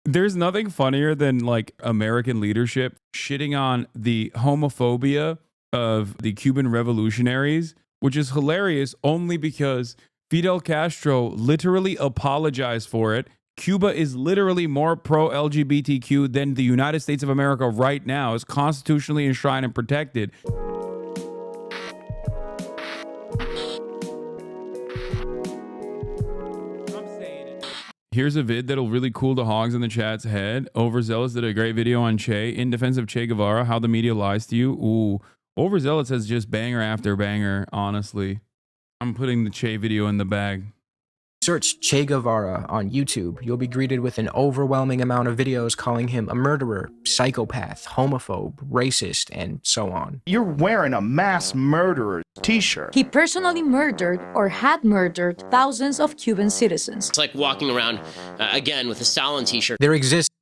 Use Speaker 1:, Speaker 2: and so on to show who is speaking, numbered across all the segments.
Speaker 1: There's nothing funnier than like American leadership shitting on the homophobia of the Cuban revolutionaries, which is hilarious only because Fidel Castro literally apologized for it. Cuba is literally more pro-LGBTQ than the United States of America right now is constitutionally enshrined and protected. Here's a vid that'll really cool the hogs in the chat's head. Overzealots did a great video on Che in defense of Che Guevara, how the media lies to you. Ooh, Overzealots has just banger after banger, honestly. I'm putting the Che video in the bag.
Speaker 2: Search Che Guevara on YouTube. You'll be greeted with an overwhelming amount of videos calling him a murderer, psychopath, homophobe, racist, and so on.
Speaker 3: You're wearing a mass murderer t-shirt.
Speaker 4: He personally murdered or had murdered thousands of Cuban citizens.
Speaker 5: It's like walking around, again, with a Stalin t-shirt.
Speaker 2: There exists.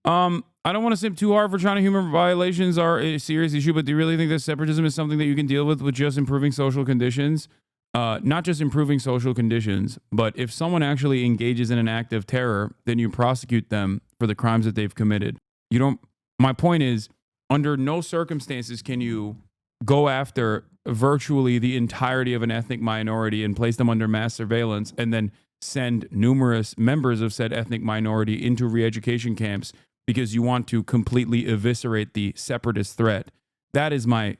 Speaker 1: I don't want to simp too hard for China. Human violations are a serious issue, but do you really think that separatism is something that you can deal with just improving social conditions? Not just improving social conditions, but if someone actually engages in an act of terror, then you prosecute them for the crimes that they've committed. You don't. My point is, under no circumstances can you go after virtually the entirety of an ethnic minority and place them under mass surveillance and then send numerous members of said ethnic minority into re-education camps because you want to completely eviscerate the separatist threat. That is my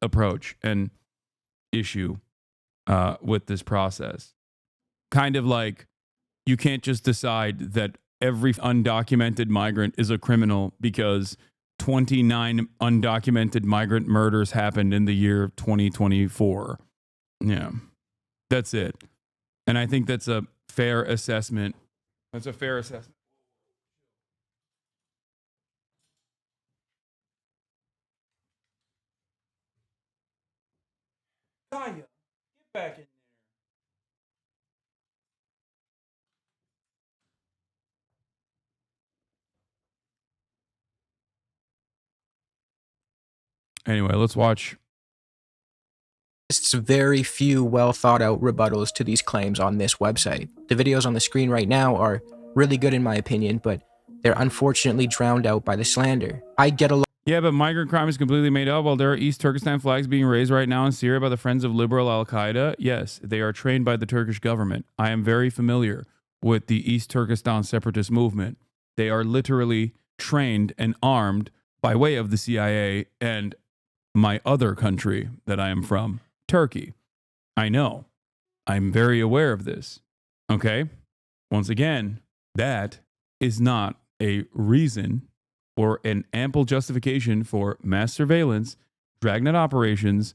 Speaker 1: approach and issue with this process. Kind of like you can't just decide that every undocumented migrant is a criminal because 29 undocumented migrant murders happened in the year 2024. Yeah, that's it. And I think that's a fair assessment. That's a fair assessment. Taya, get back in there. Anyway, let's watch.
Speaker 2: Exists very few well thought out rebuttals to these claims on this website. The videos on the screen right now are really good in my opinion, but they're unfortunately drowned out by the slander. I get a lot.
Speaker 1: Yeah, but migrant crime is completely made up. While there are East Turkestan flags being raised right now in Syria by the Friends of Liberal Al-Qaeda, yes, they are trained by the Turkish government. I am very familiar with the East Turkestan separatist movement. They are literally trained and armed by way of the CIA and my other country that I am from, Turkey. I know. I'm very aware of this. Okay? Once again, that is not a reason or an ample justification for mass surveillance, dragnet operations,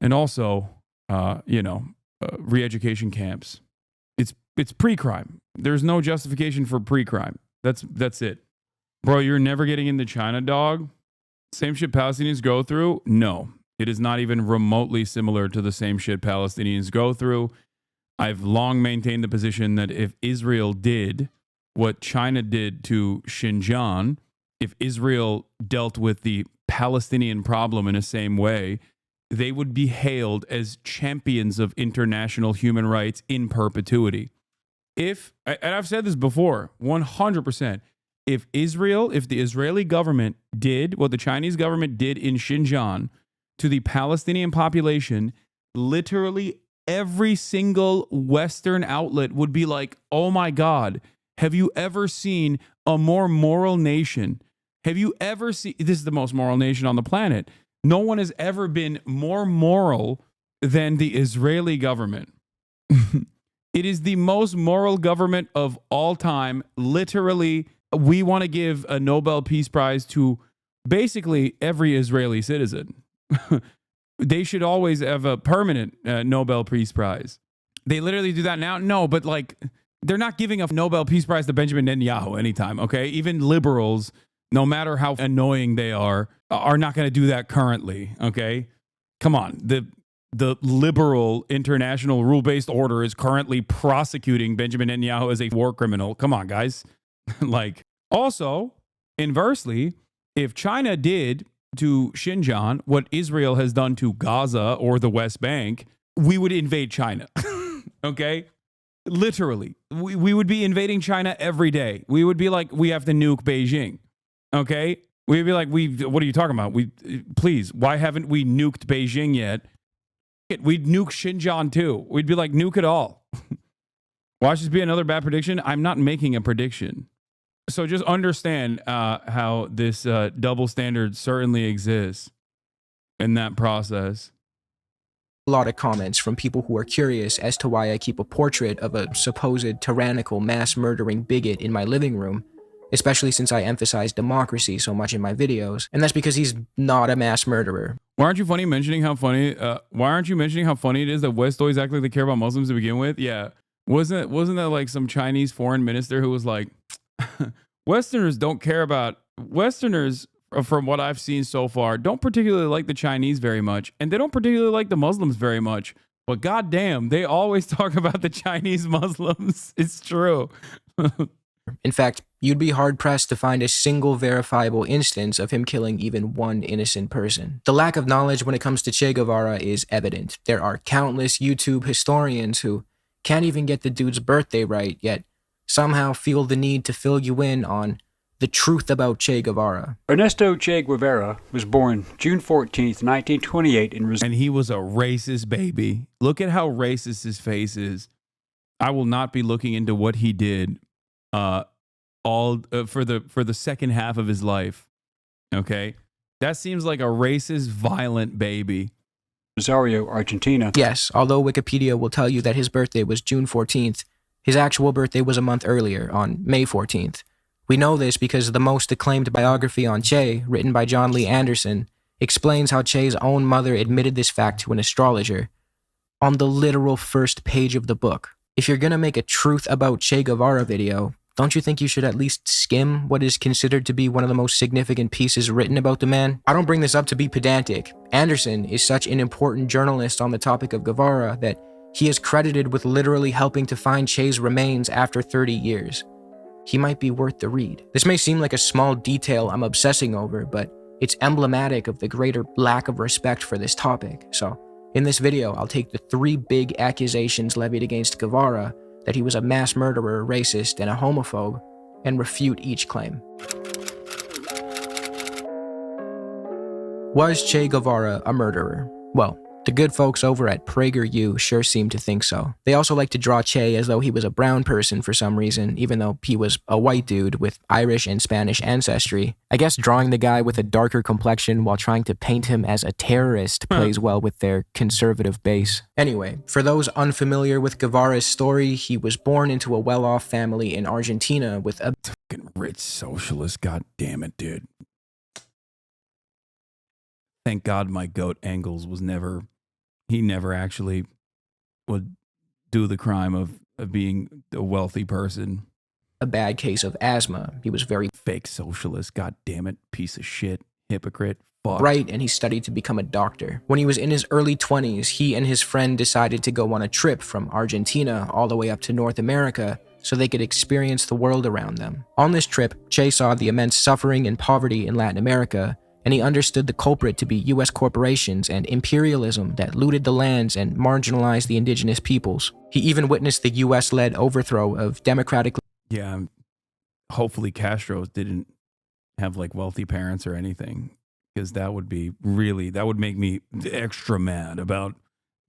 Speaker 1: and also, re-education camps. It's pre-crime. There's no justification for pre-crime. That's it. Bro, you're never getting into China, dog. Same shit Palestinians go through? No. It is not even remotely similar to the same shit Palestinians go through. I've long maintained the position that if Israel did what China did to Xinjiang, if Israel dealt with the Palestinian problem in the same way, they would be hailed as champions of international human rights in perpetuity. And I've said this before, 100%, if the Israeli government did what the Chinese government did in Xinjiang to the Palestinian population, literally every single Western outlet would be like, oh my God, have you ever seen a more moral nation? Have you ever seen, this is the most moral nation on the planet. No one has ever been more moral than the Israeli government. It is the most moral government of all time. Literally, we want to give a Nobel Peace Prize to basically every Israeli citizen. They should always have a permanent Nobel Peace Prize. They literally do that now? No, but like, they're not giving a Nobel Peace Prize to Benjamin Netanyahu anytime, okay? Even liberals, no matter how annoying they are not going to do that currently, okay? Come on. The liberal international rule-based order is currently prosecuting Benjamin Netanyahu as a war criminal. Come on, guys. Like, also, inversely, if China did to Xinjiang what Israel has done to Gaza or the West Bank, we would invade China, okay? Literally. We would be invading China every day. We would be like, we have to nuke Beijing. Okay? We'd be like, what are you talking about? Please, why haven't we nuked Beijing yet? We'd nuke Xinjiang too. We'd be like, nuke it all. Watch this be another bad prediction. I'm not making a prediction. So just understand how this double standard certainly exists in that process.
Speaker 2: A lot of comments from people who are curious as to why I keep a portrait of a supposed tyrannical mass-murdering bigot in my living room, especially since I emphasize democracy so much in my videos, and that's because he's not a mass murderer.
Speaker 1: Why aren't you mentioning how funny it is that West always act like they care about Muslims to begin with? Yeah. Wasn't that like some Chinese foreign minister who was like, Westerners don't care about Westerners, from what I've seen so far, don't particularly like the Chinese very much, and they don't particularly like the Muslims very much. But goddamn, they always talk about the Chinese Muslims. It's true.
Speaker 2: In fact, you'd be hard-pressed to find a single verifiable instance of him killing even one innocent person. The lack of knowledge when it comes to Che Guevara is evident. There are countless YouTube historians who can't even get the dude's birthday right, yet somehow feel the need to fill you in on the truth about Che Guevara.
Speaker 6: Ernesto Che Guevara was born June 14th, 1928 in Rosario.
Speaker 1: And he was a racist baby. Look at how racist his face is. I will not be looking into what he did for the second half of his life. Okay? That seems like a racist, violent baby.
Speaker 6: Rosario, Argentina.
Speaker 2: Yes, although Wikipedia will tell you that his birthday was June 14th, his actual birthday was a month earlier, on May 14th. We know this because the most acclaimed biography on Che, written by John Lee Anderson, explains how Che's own mother admitted this fact to an astrologer on the literal first page of the book. If you're gonna make a truth about Che Guevara video, don't you think you should at least skim what is considered to be one of the most significant pieces written about the man? I don't bring this up to be pedantic. Anderson is such an important journalist on the topic of Guevara that he is credited with literally helping to find Che's remains after 30 years. He might be worth the read. This may seem like a small detail I'm obsessing over, but it's emblematic of the greater lack of respect for this topic. So, in this video, I'll take the 3 big accusations levied against Guevara, that he was a mass murderer, racist, and a homophobe, and refute each claim. Was Che Guevara a murderer? Well, the good folks over at PragerU sure seem to think so. They also like to draw Che as though he was a brown person for some reason, even though he was a white dude with Irish and Spanish ancestry. I guess drawing the guy with a darker complexion while trying to paint him as a terrorist plays well with their conservative base. Anyway, for those unfamiliar with Guevara's story, he was born into a well-off family in Argentina with a
Speaker 1: fucking rich socialist. God damn it, dude. Thank God my goat Engels was never, he never actually would do the crime of being a wealthy person.
Speaker 2: a bad case of asthma. He was very
Speaker 1: Fake socialist, god damn it, piece of shit, hypocrite, fuck.
Speaker 2: bright, and he studied to become a doctor. When he was in his early 20s, he and his friend decided to go on a trip from Argentina all the way up to North America so they could experience the world around them. On this trip, Che saw the immense suffering and poverty in Latin America, and he understood the culprit to be US corporations and imperialism that looted the lands and marginalized the indigenous peoples. He even witnessed the US-led overthrow of democratic...
Speaker 1: Yeah, hopefully Castro didn't have like wealthy parents or anything, because that would be really, that would make me extra mad about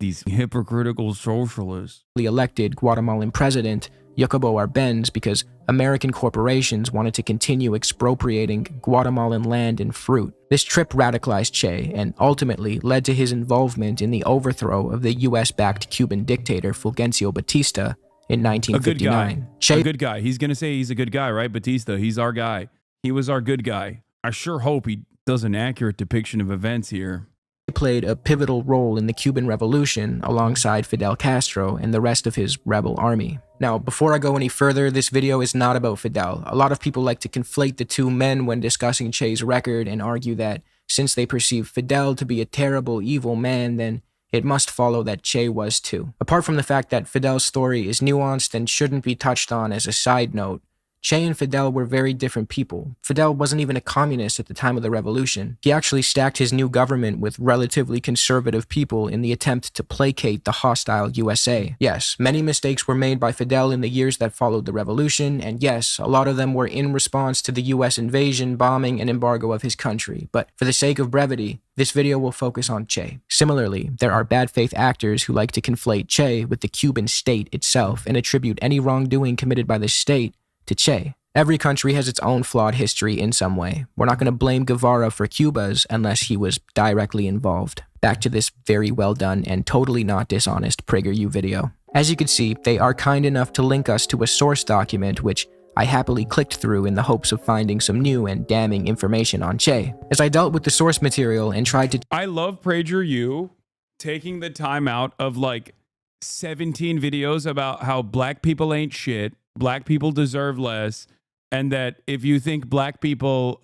Speaker 1: these hypocritical socialists.
Speaker 2: elected Guatemalan president, Jacobo Arbenz, because American corporations wanted to continue expropriating Guatemalan land and fruit. This trip radicalized Che and ultimately led to his involvement in the overthrow of the US-backed Cuban dictator Fulgencio Batista in 1959.
Speaker 1: A good guy. He's going to say he's a good guy, right? Batista, he's our guy. He was our good guy. I sure hope he does an accurate depiction of events here.
Speaker 2: Played a pivotal role in the Cuban Revolution alongside Fidel Castro and the rest of his rebel army. Now, before I go any further, this video is not about Fidel. A lot of people like to conflate the two men when discussing Che's record and argue that since they perceive Fidel to be a terrible, evil man, then it must follow that Che was too. Apart from the fact that Fidel's story is nuanced and shouldn't be touched on as a side note, Che and Fidel were very different people. Fidel wasn't even a communist at the time of the revolution. He actually stacked his new government with relatively conservative people in the attempt to placate the hostile USA. Yes, many mistakes were made by Fidel in the years that followed the revolution, and yes, a lot of them were in response to the US invasion, bombing, and embargo of his country. But for the sake of brevity, this video will focus on Che. Similarly, there are bad faith actors who like to conflate Che with the Cuban state itself and attribute any wrongdoing committed by the state to Che. Every country has its own flawed history in some way. We're not going to blame Guevara for Cuba's unless he was directly involved. Back to this very well done and totally not dishonest PragerU video. As you can see, they are kind enough to link us to a source document which I happily clicked through in the hopes of finding some new and damning information on Che. As I dealt with the source material and tried to—
Speaker 1: I love PragerU taking the time out of like 17 videos about how black people ain't shit, black people deserve less, and that if you think black people,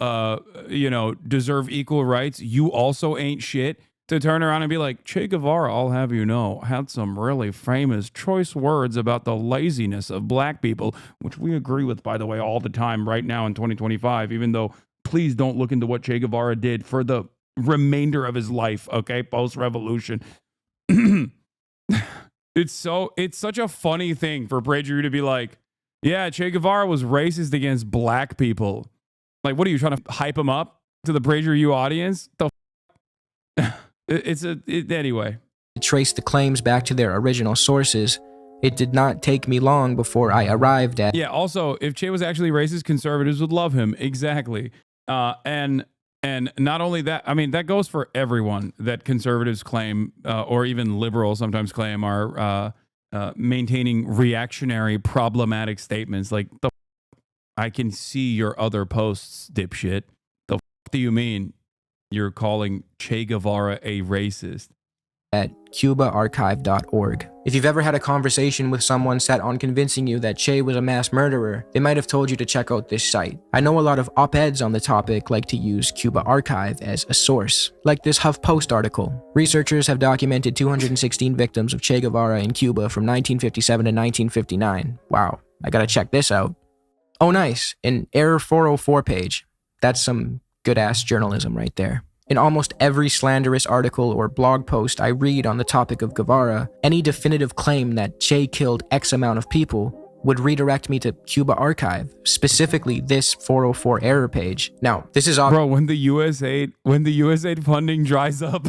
Speaker 1: deserve equal rights, you also ain't shit, to turn around and be like, Che Guevara, I'll have you know, had some really famous choice words about the laziness of black people, which we agree with, by the way, all the time right now in 2025, even though please don't look into what Che Guevara did for the remainder of his life, okay, post-revolution. It's such a funny thing for PragerU to be like, yeah, Che Guevara was racist against black people. Like, what are you trying to hype him up to the PragerU audience? Anyway.
Speaker 2: To trace the claims back to their original sources, it did not take me long before I arrived at—
Speaker 1: Yeah, also, if Che was actually racist, conservatives would love him. Exactly. And not only that, I mean, that goes for everyone that conservatives claim, or even liberals sometimes claim, are maintaining reactionary, problematic statements. Like, I can see your other posts, dipshit. The f do you mean you're calling Che Guevara a racist?
Speaker 2: At cubaarchive.org. If you've ever had a conversation with someone set on convincing you that Che was a mass murderer, they might have told you to check out this site. I know a lot of op-eds on the topic like to use Cuba Archive as a source, like this HuffPost article. Researchers have documented 216 victims of Che Guevara in Cuba from 1957 to 1959. Wow, I gotta check this out. Oh nice, an Error 404 page. That's some good-ass journalism right there. In almost every slanderous article or blog post I read on the topic of Guevara, any definitive claim that Che killed X amount of people would redirect me to Cuba Archive, specifically this 404 error page. Now, this is
Speaker 1: bro, when the USAID funding dries up.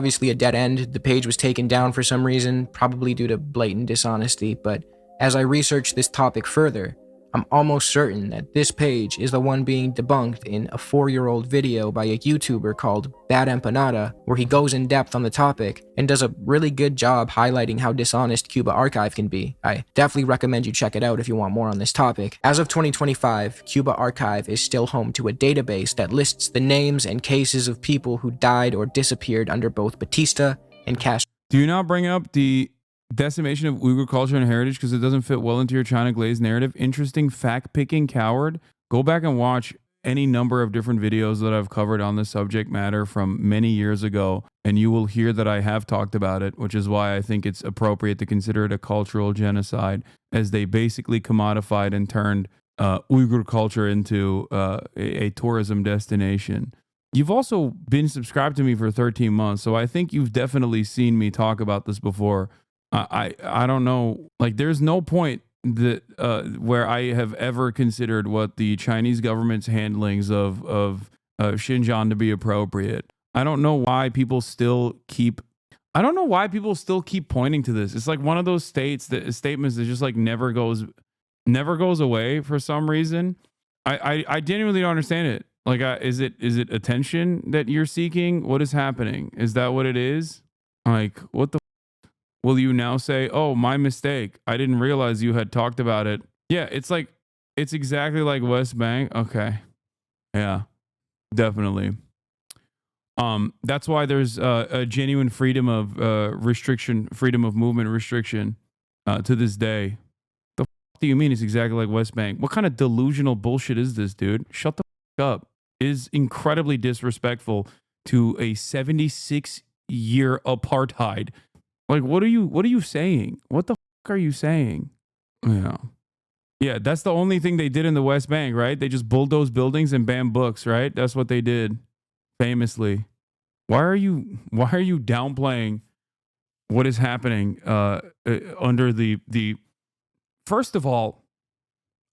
Speaker 2: obviously a dead end. The page was taken down for some reason, probably due to blatant dishonesty, but as I researched this topic further, I'm almost certain that this page is the one being debunked in a 4-year-old video by a YouTuber called Bad Empanada, where he goes in depth on the topic and does a really good job highlighting how dishonest Cuba Archive can be. I definitely recommend you check it out if you want more on this topic. As of 2025, Cuba Archive is still home to a database that lists the names and cases of people who died or disappeared under both Batista and Castro.
Speaker 1: Do you not bring up the decimation of Uyghur culture and heritage because it doesn't fit well into your China Glaze narrative? Interesting fact-picking coward. Go back and watch any number of different videos that I've covered on this subject matter from many years ago, and you will hear that I have talked about it, which is why I think it's appropriate to consider it a cultural genocide, as they basically commodified and turned Uyghur culture into a tourism destination. You've also been subscribed to me for 13 months, so I think you've definitely seen me talk about this before. I don't know, like, there's no point that where I have ever considered what the Chinese government's handlings of Xinjiang to be appropriate. I don't know why people still keep pointing to this. It's like one of those statements that just like never goes away for some reason. I genuinely don't understand it. Like, is it attention that you're seeking? What is happening? Is that what it is? Like, what the will you now say, oh, my mistake, I didn't realize you had talked about it? Yeah, it's exactly like West Bank. Okay. Yeah, definitely. That's why there's a genuine freedom of freedom of movement restriction to this day. The f do you mean it's exactly like West Bank? What kind of delusional bullshit is this, dude? Shut the f up. It is incredibly disrespectful to a 76-year apartheid. Like, what are you saying? What the f are you saying? Yeah. Yeah, that's the only thing they did in the West Bank, right? They just bulldozed buildings and banned books, right? That's what they did, famously. Why are you downplaying what is happening under the? First of all,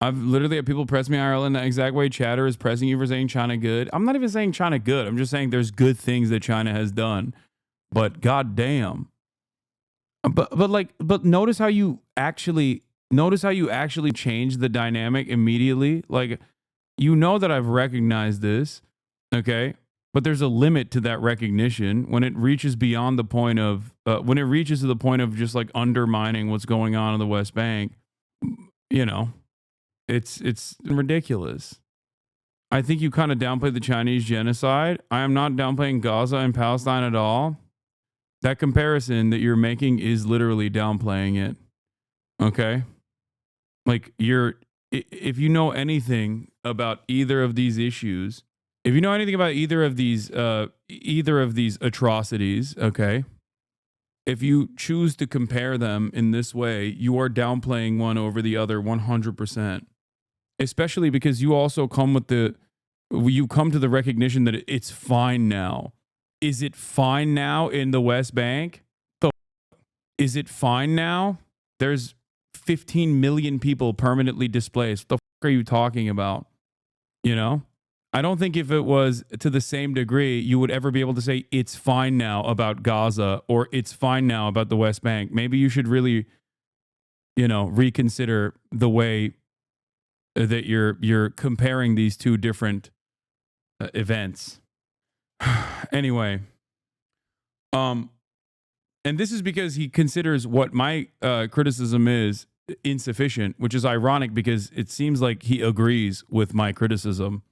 Speaker 1: I've literally had people press me IRL in the exact way Chatter is pressing you for saying China good. I'm not even saying China good. I'm just saying there's good things that China has done, but goddamn. But notice how you actually change the dynamic immediately. Like, you know that I've recognized this, okay? But there's a limit to that recognition when it reaches beyond the point of when it reaches to the point of just like undermining what's going on in the West Bank. You know, it's ridiculous. I think you kind of downplay the Chinese genocide. I am not downplaying Gaza and Palestine at all. That comparison that you're making is literally downplaying it. Okay? Like, if you know anything about either of these issues, if you know anything about either of these atrocities, okay? If you choose to compare them in this way, you are downplaying one over the other 100%. Especially because you also come to the recognition that it's fine now. Is it fine now in the West Bank? Is it fine now? There's 15 million people permanently displaced. What the fuck are you talking about? You know? I don't think if it was to the same degree, you would ever be able to say it's fine now about Gaza or it's fine now about the West Bank. Maybe you should really, reconsider the way that you're comparing these two different events. Anyway, and this is because he considers what my criticism is insufficient, which is ironic because it seems like he agrees with my criticism.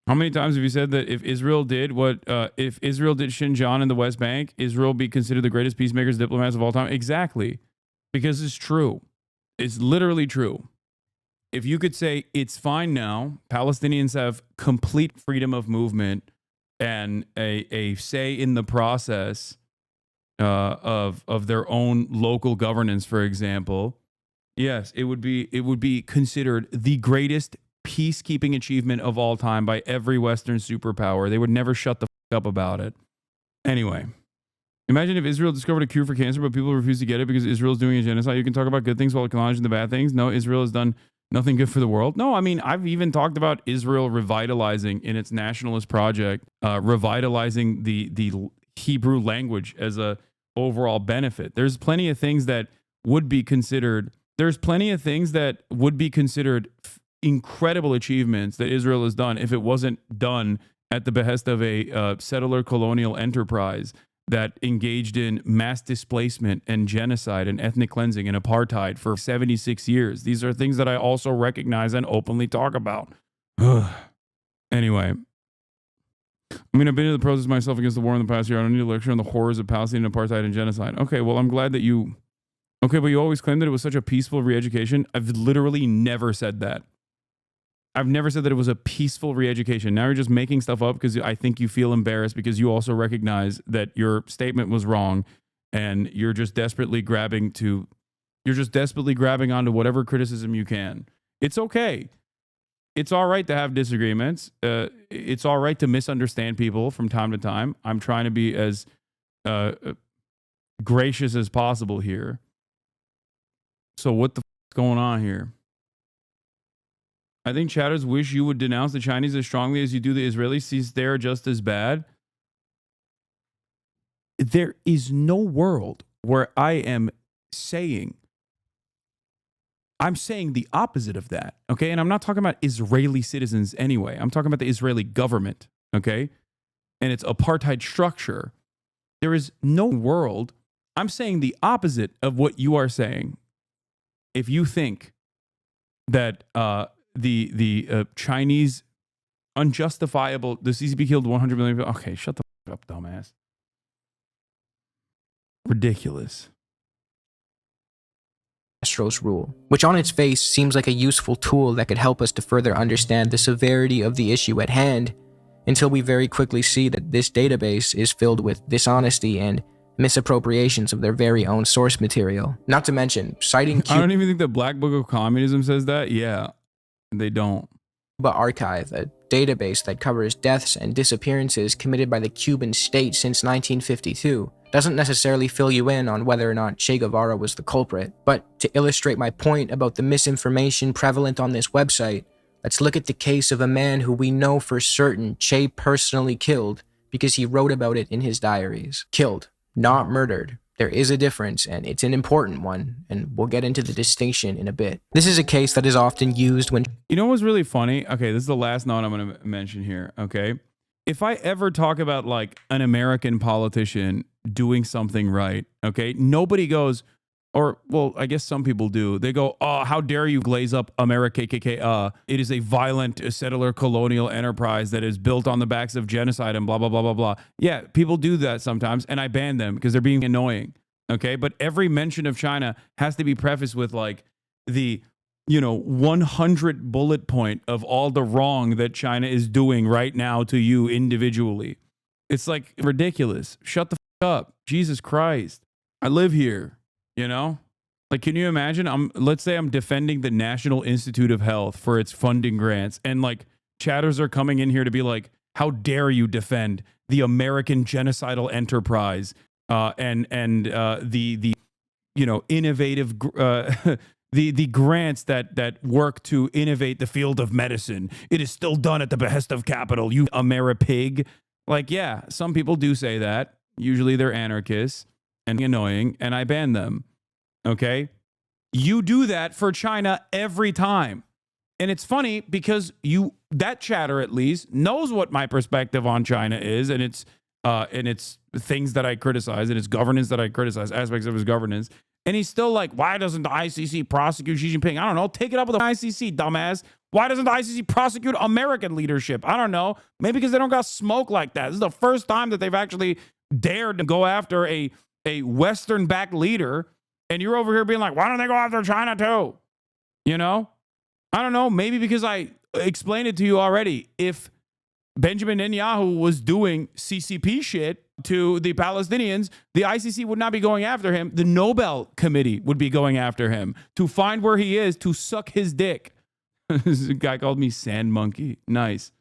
Speaker 1: How many times have you said that if Israel did Xinjiang in the West Bank, Israel would be considered the greatest peacemakers, diplomats of all time? Exactly. Because it's true. It's literally true. If you could say it's fine now, Palestinians have complete freedom of movement and a say in the process of their own local governance, for example, yes, it would be considered the greatest peacekeeping achievement of all time by every Western superpower. They would never shut the fuck up about it. Anyway, imagine if Israel discovered a cure for cancer, but people refuse to get it because Israel is doing a genocide. You can talk about good things while acknowledging the bad things. No, Israel has done nothing good for the world. No, I mean, I've even talked about Israel revitalizing in its nationalist project, revitalizing the Hebrew language as a overall benefit. There's plenty of things that would be considered. Incredible achievements that Israel has done if it wasn't done at the behest of a settler colonial enterprise that engaged in mass displacement and genocide and ethnic cleansing and apartheid for 76 years. These are things that I also recognize and openly talk about. Anyway, I mean, I've been in the process myself against the war in the past year. I don't need a lecture on the horrors of Palestinian apartheid and genocide. Okay, well, I'm glad that you... Okay, but you always claimed that it was such a peaceful re-education. I've literally never said that. I've never said that it was a peaceful re-education. Now you're just making stuff up because I think you feel embarrassed because you also recognize that your statement was wrong and you're just desperately grabbing onto whatever criticism you can. It's okay. It's all right to have disagreements. It's all right to misunderstand people from time to time. I'm trying to be as gracious as possible here. So what the f is going on here? I think chatters wish you would denounce the Chinese as strongly as you do the Israelis, since they're just as bad. There is no world where I'm saying the opposite of that, okay? And I'm not talking about Israeli citizens anyway. I'm talking about the Israeli government, okay? And its apartheid structure. There is no world. I'm saying the opposite of what you are saying. If you think that the Chinese unjustifiable, the CCP killed 100 million people. Okay, shut the fuck up, dumbass. Ridiculous.
Speaker 2: Castro's rule, which on its face seems like a useful tool that could help us to further understand the severity of the issue at hand, until we very quickly see that this database is filled with dishonesty and misappropriations of their very own source material. Not to mention, citing
Speaker 1: I don't even think the Black Book of Communism says that. Yeah, they don't.
Speaker 2: Cuba Archive, a database that covers deaths and disappearances committed by the Cuban state since 1952, doesn't necessarily fill you in on whether or not Che Guevara was the culprit. But to illustrate my point about the misinformation prevalent on this website, let's look at the case of a man who we know for certain Che personally killed because he wrote about it in his diaries. Killed, not murdered. There is a difference, and it's an important one, and we'll get into the distinction in a bit. This is a case that is often used when...
Speaker 1: You know what's really funny? Okay, this is the last note I'm going to mention here, okay? If I ever talk about, like, an American politician doing something right, okay, nobody goes, or, well, I guess some people do. They go, oh, how dare you glaze up America, KKK? It is a violent settler colonial enterprise that is built on the backs of genocide and blah, blah, blah, blah, blah. Yeah, people do that sometimes, and I ban them because they're being annoying, okay? But every mention of China has to be prefaced with, like, the, 100 bullet point of all the wrong that China is doing right now to you individually. It's, like, ridiculous. Shut the f up. Jesus Christ. I live here. Like, can you imagine? Let's say I'm defending the National Institute of Health for its funding grants, and like chatters are coming in here to be like, how dare you defend the American genocidal enterprise and the innovative the grants that work to innovate the field of medicine. It is still done at the behest of capital, you Ameripig. Like, yeah, some people do say that. Usually they're anarchists and annoying, and I ban them. Okay? You do that for China every time. And it's funny because that chatter at least knows what my perspective on China is, and it's things that I criticize, and its governance that I criticize, aspects of his governance. And he's still like, why doesn't the ICC prosecute Xi Jinping? I don't know. Take it up with the ICC, dumbass. Why doesn't the ICC prosecute American leadership? I don't know. Maybe because they don't got smoke like that. This is the first time that they've actually dared to go after a Western-backed leader, and you're over here being like, why don't they go after China too? I don't know. Maybe because I explained it to you already. If Benjamin Netanyahu was doing CCP shit to the Palestinians, the ICC would not be going after him. The Nobel Committee would be going after him to find where he is, to suck his dick. This guy called me sand monkey. Nice.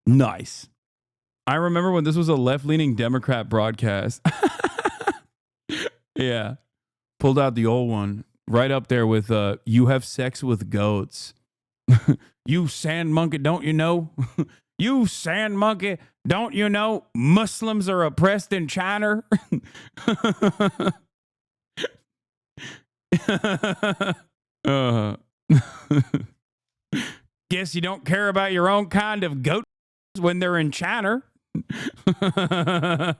Speaker 1: Nice. I remember when this was a left-leaning Democrat broadcast. Yeah. Pulled out the old one. Right up there with, you have sex with goats. You sand monkey, don't you know? You sand monkey, don't you know Muslims are oppressed in China? Guess you don't care about your own kind of goat when they're in China. Yeah,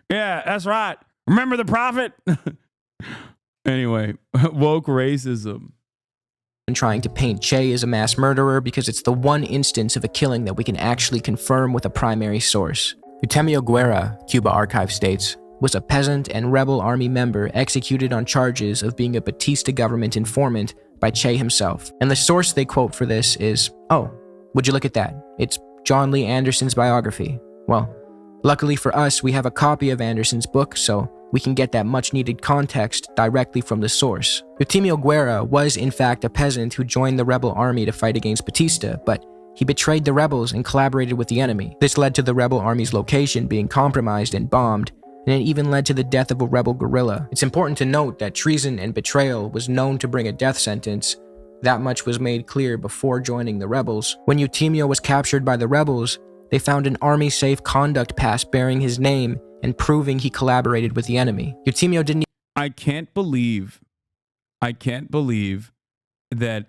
Speaker 1: that's right. Remember the prophet? Anyway, woke racism.
Speaker 2: And trying to paint Che as a mass murderer because it's the one instance of a killing that we can actually confirm with a primary source. Eutemio Guevara, Cuba Archive states, was a peasant and rebel army member executed on charges of being a Batista government informant by Che himself. And the source they quote for this is, oh, would you look at that? It's John Lee Anderson's biography. Well, luckily for us, we have a copy of Anderson's book, so we can get that much-needed context directly from the source. Eutemio Guevara was, in fact, a peasant who joined the rebel army to fight against Batista, but he betrayed the rebels and collaborated with the enemy. This led to the rebel army's location being compromised and bombed, and it even led to the death of a rebel guerrilla. It's important to note that treason and betrayal was known to bring a death sentence. That much was made clear before joining the rebels. When Eutemio was captured by the rebels, they found an army-safe conduct pass bearing his name and proving he collaborated with the enemy. Eutemio didn't...
Speaker 1: I can't believe that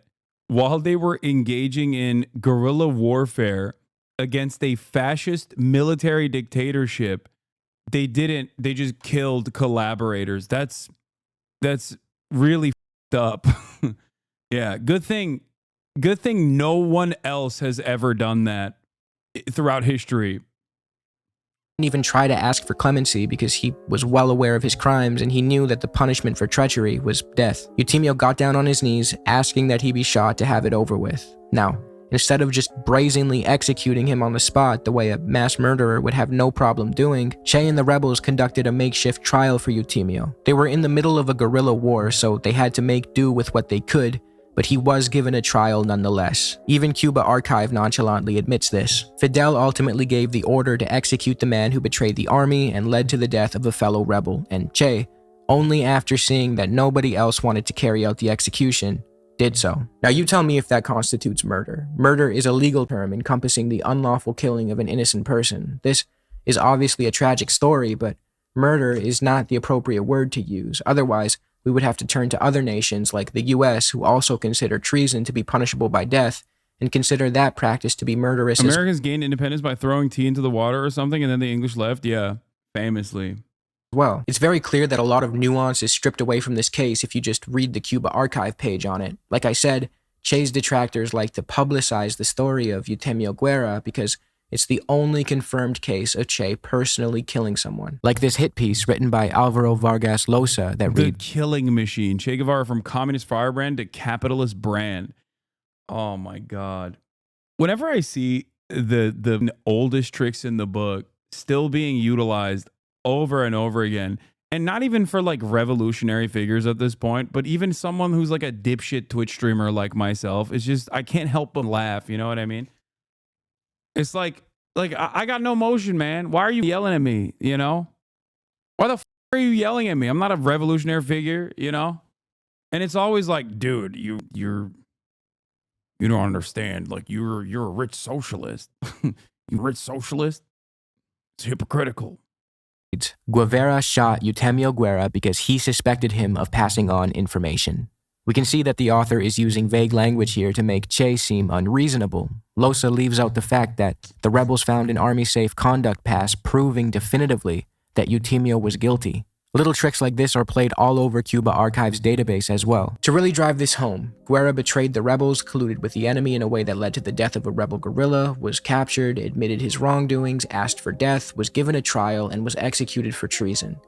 Speaker 1: while they were engaging in guerrilla warfare against a fascist military dictatorship, they just killed collaborators. That's really f***ed up. Yeah, good thing no one else has ever done that throughout history.
Speaker 2: Didn't even try to ask for clemency because he was well aware of his crimes and he knew that the punishment for treachery was death. Eutemio got down on his knees, asking that he be shot to have it over with. Now, Instead of just brazenly executing him on the spot the way a mass murderer would have no problem doing, Che and the rebels conducted a makeshift trial for Eutimio. They were in the middle of a guerrilla war, so they had to make do with what they could, but he was given a trial nonetheless. Even Cuba Archive nonchalantly admits this. Fidel ultimately gave the order to execute the man who betrayed the army and led to the death of a fellow rebel, and Che, only after seeing that nobody else wanted to carry out the execution, did so. Now you tell me if that constitutes murder. Murder is a legal term encompassing the unlawful killing of an innocent person. This is obviously a tragic story, but murder is not the appropriate word to use. Otherwise, we would have to turn to other nations like the US, who also consider treason to be punishable by death and consider that practice to be murderous.
Speaker 1: Americans gained independence by throwing tea into the water or something, and then the English left? Yeah, famously.
Speaker 2: Well, it's very clear that a lot of nuance is stripped away from this case if you just read the Cuba Archive page on it. Like I said, Che's detractors like to publicize the story of Eutimio Guevara because it's the only confirmed case of Che personally killing someone. Like this hit piece written by Alvaro Vargas Llosa that
Speaker 1: The
Speaker 2: reads,
Speaker 1: killing machine. Che Guevara from communist firebrand to capitalist brand. Oh my God. Whenever I see the oldest tricks in the book still being utilized over and over again, and not even for like revolutionary figures at this point, but even someone who's like a dipshit Twitch streamer like myself, it's just, I can't help but laugh. You know what I mean? It's like I got no emotion, man. Why are you yelling at me? You know? Why the f are you yelling at me? I'm not a revolutionary figure, you know? And it's always like, dude, you don't understand. Like you're a rich socialist. You rich socialist? It's hypocritical.
Speaker 2: Guevara shot Eutimio Guevara because he suspected him of passing on information. We can see that the author is using vague language here to make Che seem unreasonable. Llosa leaves out the fact that the rebels found an Army Safe Conduct Pass proving definitively that Eutimio was guilty. Little tricks like this are played all over Cuba Archive's database as well. To really drive this home, Guevara betrayed the rebels, colluded with the enemy in a way that led to the death of a rebel guerrilla, was captured, admitted his wrongdoings, asked for death, was given a trial, and was executed for treason.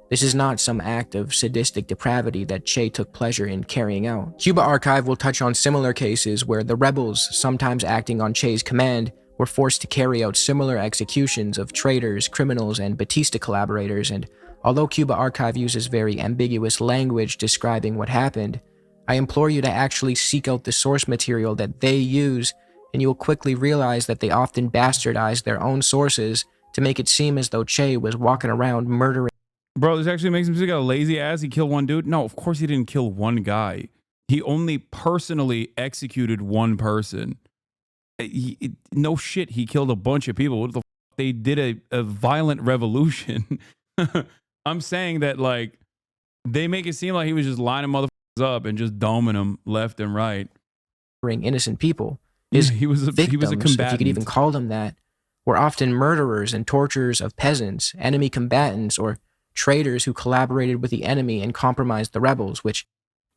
Speaker 2: This is not some act of sadistic depravity that Che took pleasure in carrying out. Cuba Archive will touch on similar cases where the rebels, sometimes acting on Che's command, were forced to carry out similar executions of traitors, criminals, and Batista collaborators, and although Cuba Archive uses very ambiguous language describing what happened, I implore you to actually seek out the source material that they use, and you will quickly realize that they often bastardize their own sources to make it seem as though Che was walking around murdering.
Speaker 1: Bro, this actually makes him seem like a lazy ass. He killed one dude. No, of course he didn't kill one guy. He only personally executed one person. No shit, he killed a bunch of people. What the f? They did a violent revolution. I'm saying that, like, they make it seem like he was just lining motherfuckers up and just doming them left and right.
Speaker 2: Innocent people.
Speaker 1: He was a
Speaker 2: Victims,
Speaker 1: combatant.
Speaker 2: if you could even call them that, were often murderers and torturers of peasants, enemy combatants, or traitors who collaborated with the enemy and compromised the rebels, which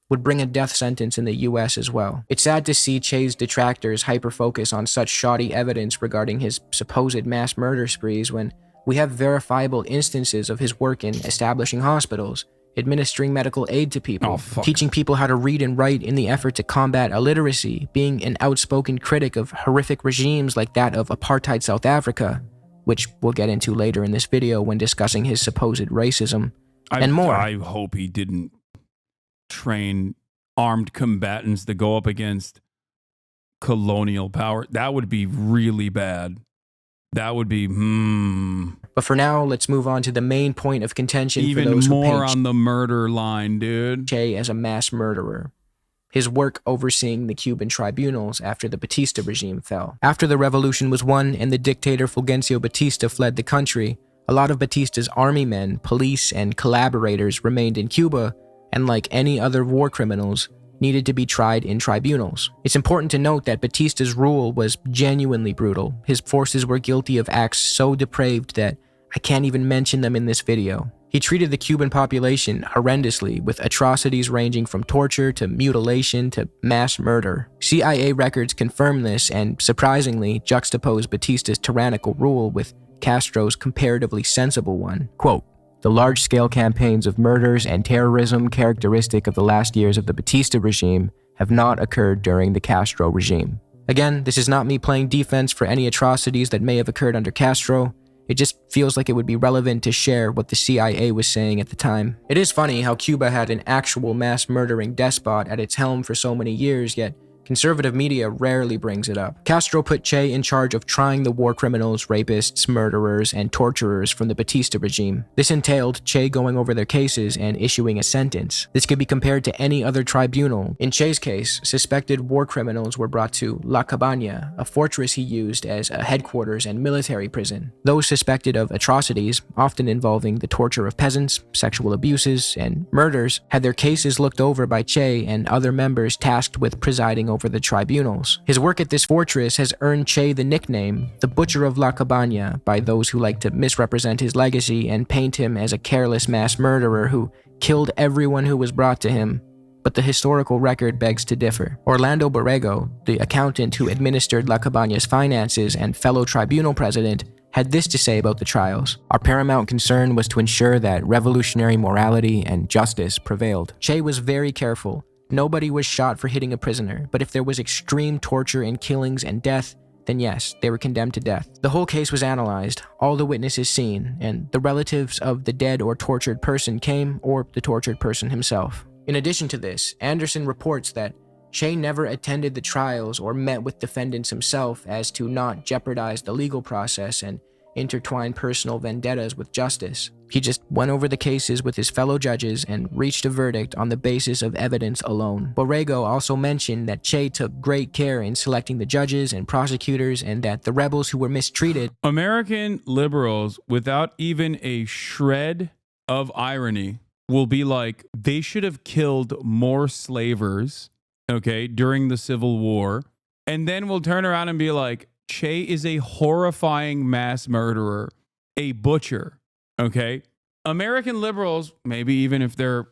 Speaker 2: would bring a death sentence in the US as well. It's sad to see Che's detractors hyper-focus on such shoddy evidence regarding his supposed mass murder sprees when we have verifiable instances of his work in establishing hospitals, administering medical aid to people, teaching people how to read and write in the effort to combat illiteracy, being an outspoken critic of horrific regimes like that of apartheid South Africa, which we'll get into later in this video when discussing his supposed racism, and more.
Speaker 1: I hope he didn't train armed combatants to go up against colonial power. That would be really bad. That would be,
Speaker 2: But for now, let's move on to the main point of contention
Speaker 1: even
Speaker 2: for those who
Speaker 1: more
Speaker 2: paint
Speaker 1: on the murder line, dude.
Speaker 2: Che as a mass murderer. His work overseeing the Cuban tribunals after the Batista regime fell. After the revolution was won and the dictator Fulgencio Batista fled the country, a lot of Batista's army men, police, and collaborators remained in Cuba, and like any other war criminals, needed to be tried in tribunals. It's important to note that Batista's rule was genuinely brutal. His forces were guilty of acts so depraved that I can't even mention them in this video. He treated the Cuban population horrendously, with atrocities ranging from torture to mutilation to mass murder. CIA records confirm this and, surprisingly, juxtapose Batista's tyrannical rule with Castro's comparatively sensible one. Quote, "The large-scale campaigns of murders and terrorism characteristic of the last years of the Batista regime have not occurred during the Castro regime." Again, this is not me playing defense for any atrocities that may have occurred under Castro. It just feels like it would be relevant to share what the CIA was saying at the time. It is funny how Cuba had an actual mass murdering despot at its helm for so many years, yet conservative media rarely brings it up. Castro put Che in charge of trying the war criminals, rapists, murderers, and torturers from the Batista regime. This entailed Che going over their cases and issuing a sentence. This could be compared to any other tribunal. In Che's case, suspected war criminals were brought to La Cabana, a fortress he used as a headquarters and military prison. Those suspected of atrocities, often involving the torture of peasants, sexual abuses, and murders, had their cases looked over by Che and other members tasked with presiding over the tribunals. His work at this fortress has earned Che the nickname, the Butcher of La Cabana, by those who like to misrepresent his legacy and paint him as a careless mass murderer who killed everyone who was brought to him. But the historical record begs to differ. Orlando Borrego, the accountant who administered La Cabana's finances and fellow tribunal president, had this to say about the trials. Our paramount concern was to ensure that revolutionary morality and justice prevailed. Che was very careful. Nobody was shot for hitting a prisoner, but if there was extreme torture and killings and death, then yes, they were condemned to death. The whole case was analyzed, all the witnesses seen, and the relatives of the dead or tortured person came, or the tortured person himself. In addition to this, Anderson reports that Che never attended the trials or met with defendants himself as to not jeopardize the legal process and intertwine personal vendettas with justice. He just went over the cases with his fellow judges and reached a verdict on the basis of evidence alone. Borrego also mentioned that Che took great care in selecting the judges and prosecutors, and that the rebels who were mistreated.
Speaker 1: American liberals, without even a shred of irony, will be like, they should have killed more slavers, okay, during the Civil War. And then we'll turn around and be like, Che is a horrifying mass murderer, a butcher, okay? American liberals, maybe even if they're,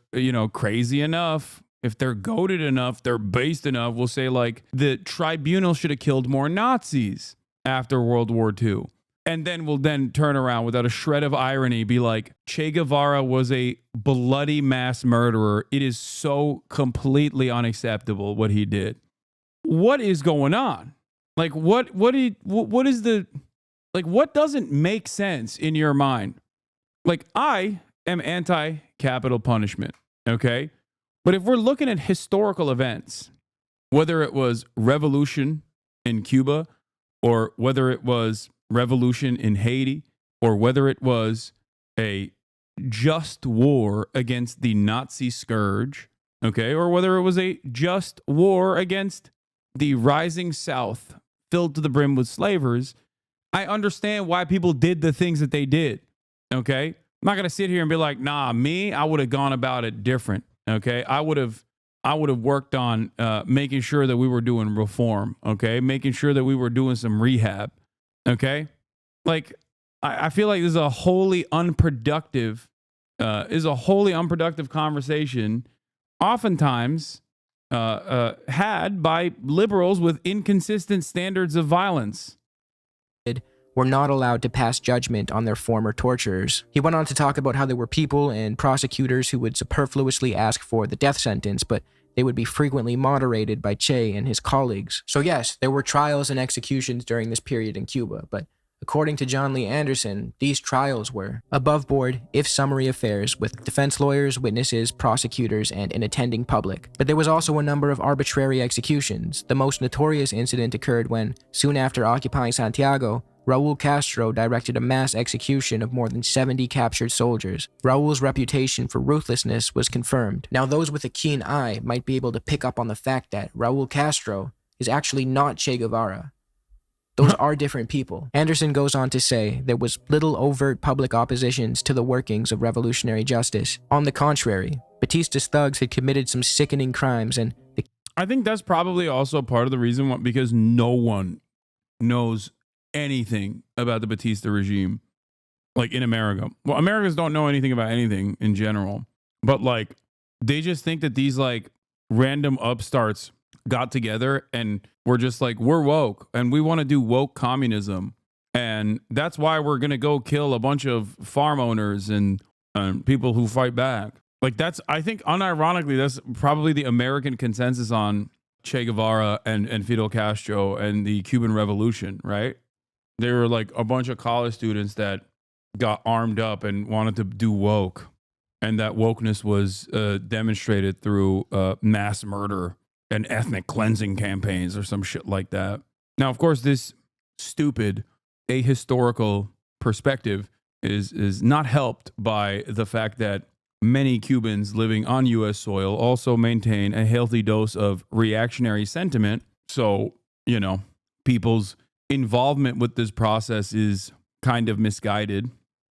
Speaker 1: crazy enough, if they're goated enough, they're based enough, will say like, the tribunal should have killed more Nazis after World War II. And then we'll then turn around without a shred of irony, be like, Che Guevara was a bloody mass murderer. It is so completely unacceptable what he did. What is going on? Like, what doesn't make sense in your mind? Like, I am anti-capital punishment, okay? But if we're looking at historical events, whether it was revolution in Cuba, or whether it was revolution in Haiti, or whether it was a just war against the Nazi scourge, okay? Or whether it was a just war against the rising South filled to the brim with slavers, I understand why people did the things that they did, okay? I'm not going to sit here and be like, nah, I would have gone about it different, okay? I would have worked on making sure that we were doing reform, okay? Making sure that we were doing some rehab, okay? Like, I feel like this is a wholly unproductive conversation, oftentimes had by liberals with inconsistent standards of violence.
Speaker 2: Were not allowed to pass judgment on their former torturers. He went on to talk about how there were people and prosecutors who would superfluously ask for the death sentence, but they would be frequently moderated by Che and his colleagues. So yes, there were trials and executions during this period in Cuba, but according to John Lee Anderson, these trials were above board, if summary affairs with defense lawyers, witnesses, prosecutors, and an attending public. But there was also a number of arbitrary executions. The most notorious incident occurred when, soon after occupying Santiago, Raul Castro directed a mass execution of more than 70 captured soldiers. Raul's reputation for ruthlessness was confirmed. Now, those with a keen eye might be able to pick up on the fact that Raul Castro is actually not Che Guevara. Those are different people. Anderson goes on to say there was little overt public oppositions to the workings of revolutionary justice. On the contrary, Batista's thugs had committed some sickening crimes, and
Speaker 1: I think that's probably also part of the reason why, because no one knows anything about the Batista regime, like in America. Well, Americans don't know anything about anything in general, but like they just think that these like random upstarts got together and we're just like, we're woke and we want to do woke communism, and that's why we're gonna go kill a bunch of farm owners and people who fight back. Like, that's, I think unironically, that's probably the American consensus on Che Guevara and Fidel Castro and the Cuban Revolution, right? They were like a bunch of college students that got armed up and wanted to do woke. And that wokeness was demonstrated through mass murder and ethnic cleansing campaigns or some shit like that. Now, of course, this stupid ahistorical perspective is not helped by the fact that many Cubans living on U.S. soil also maintain a healthy dose of reactionary sentiment. So, you know, people's involvement with this process is kind of misguided,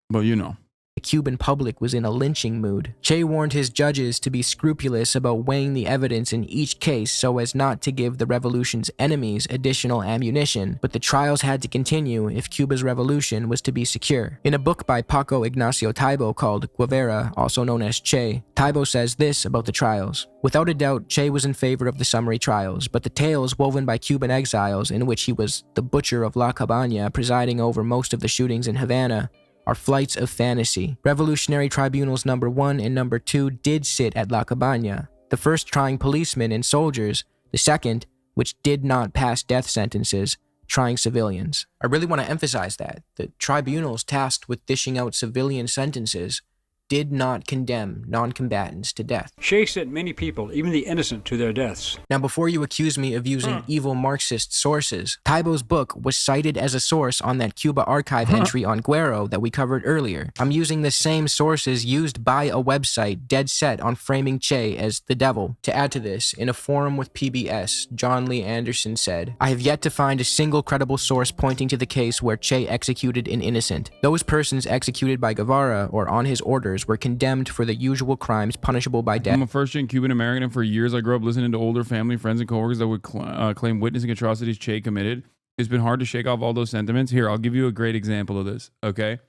Speaker 1: but you know.
Speaker 2: The Cuban public was in a lynching mood. Che warned his judges to be scrupulous about weighing the evidence in each case so as not to give the revolution's enemies additional ammunition, but the trials had to continue if Cuba's revolution was to be secure. In a book by Paco Ignacio Taibo called Guevara, also known as Che, Taibo says this about the trials. Without a doubt, Che was in favor of the summary trials, but the tales woven by Cuban exiles, in which he was the butcher of La Cabana presiding over most of the shootings in Havana, are flights of fantasy. Revolutionary Tribunals number 1 and number 2 did sit at La Cabana, the first trying policemen and soldiers, the second, which did not pass death sentences, trying civilians. I really want to emphasize that. The tribunals tasked with dishing out civilian sentences did not condemn non-combatants to death.
Speaker 6: Che sent many people, even the innocent, to their deaths.
Speaker 2: Now, before you accuse me of using evil Marxist sources, Taibo's book was cited as a source on that Cuba archive entry on Guero that we covered earlier. I'm using the same sources used by a website dead set on framing Che as the devil. To add to this, in a forum with PBS, John Lee Anderson said, "I have yet to find a single credible source pointing to the case where Che executed an innocent. Those persons executed by Guevara or on his orders were condemned for the usual crimes punishable by death."
Speaker 1: I'm a first-gen Cuban American, and for years I grew up listening to older family, friends, and coworkers that would claim witnessing atrocities Che committed. It's been hard to shake off all those sentiments. Here, I'll give you a great example of this, okay?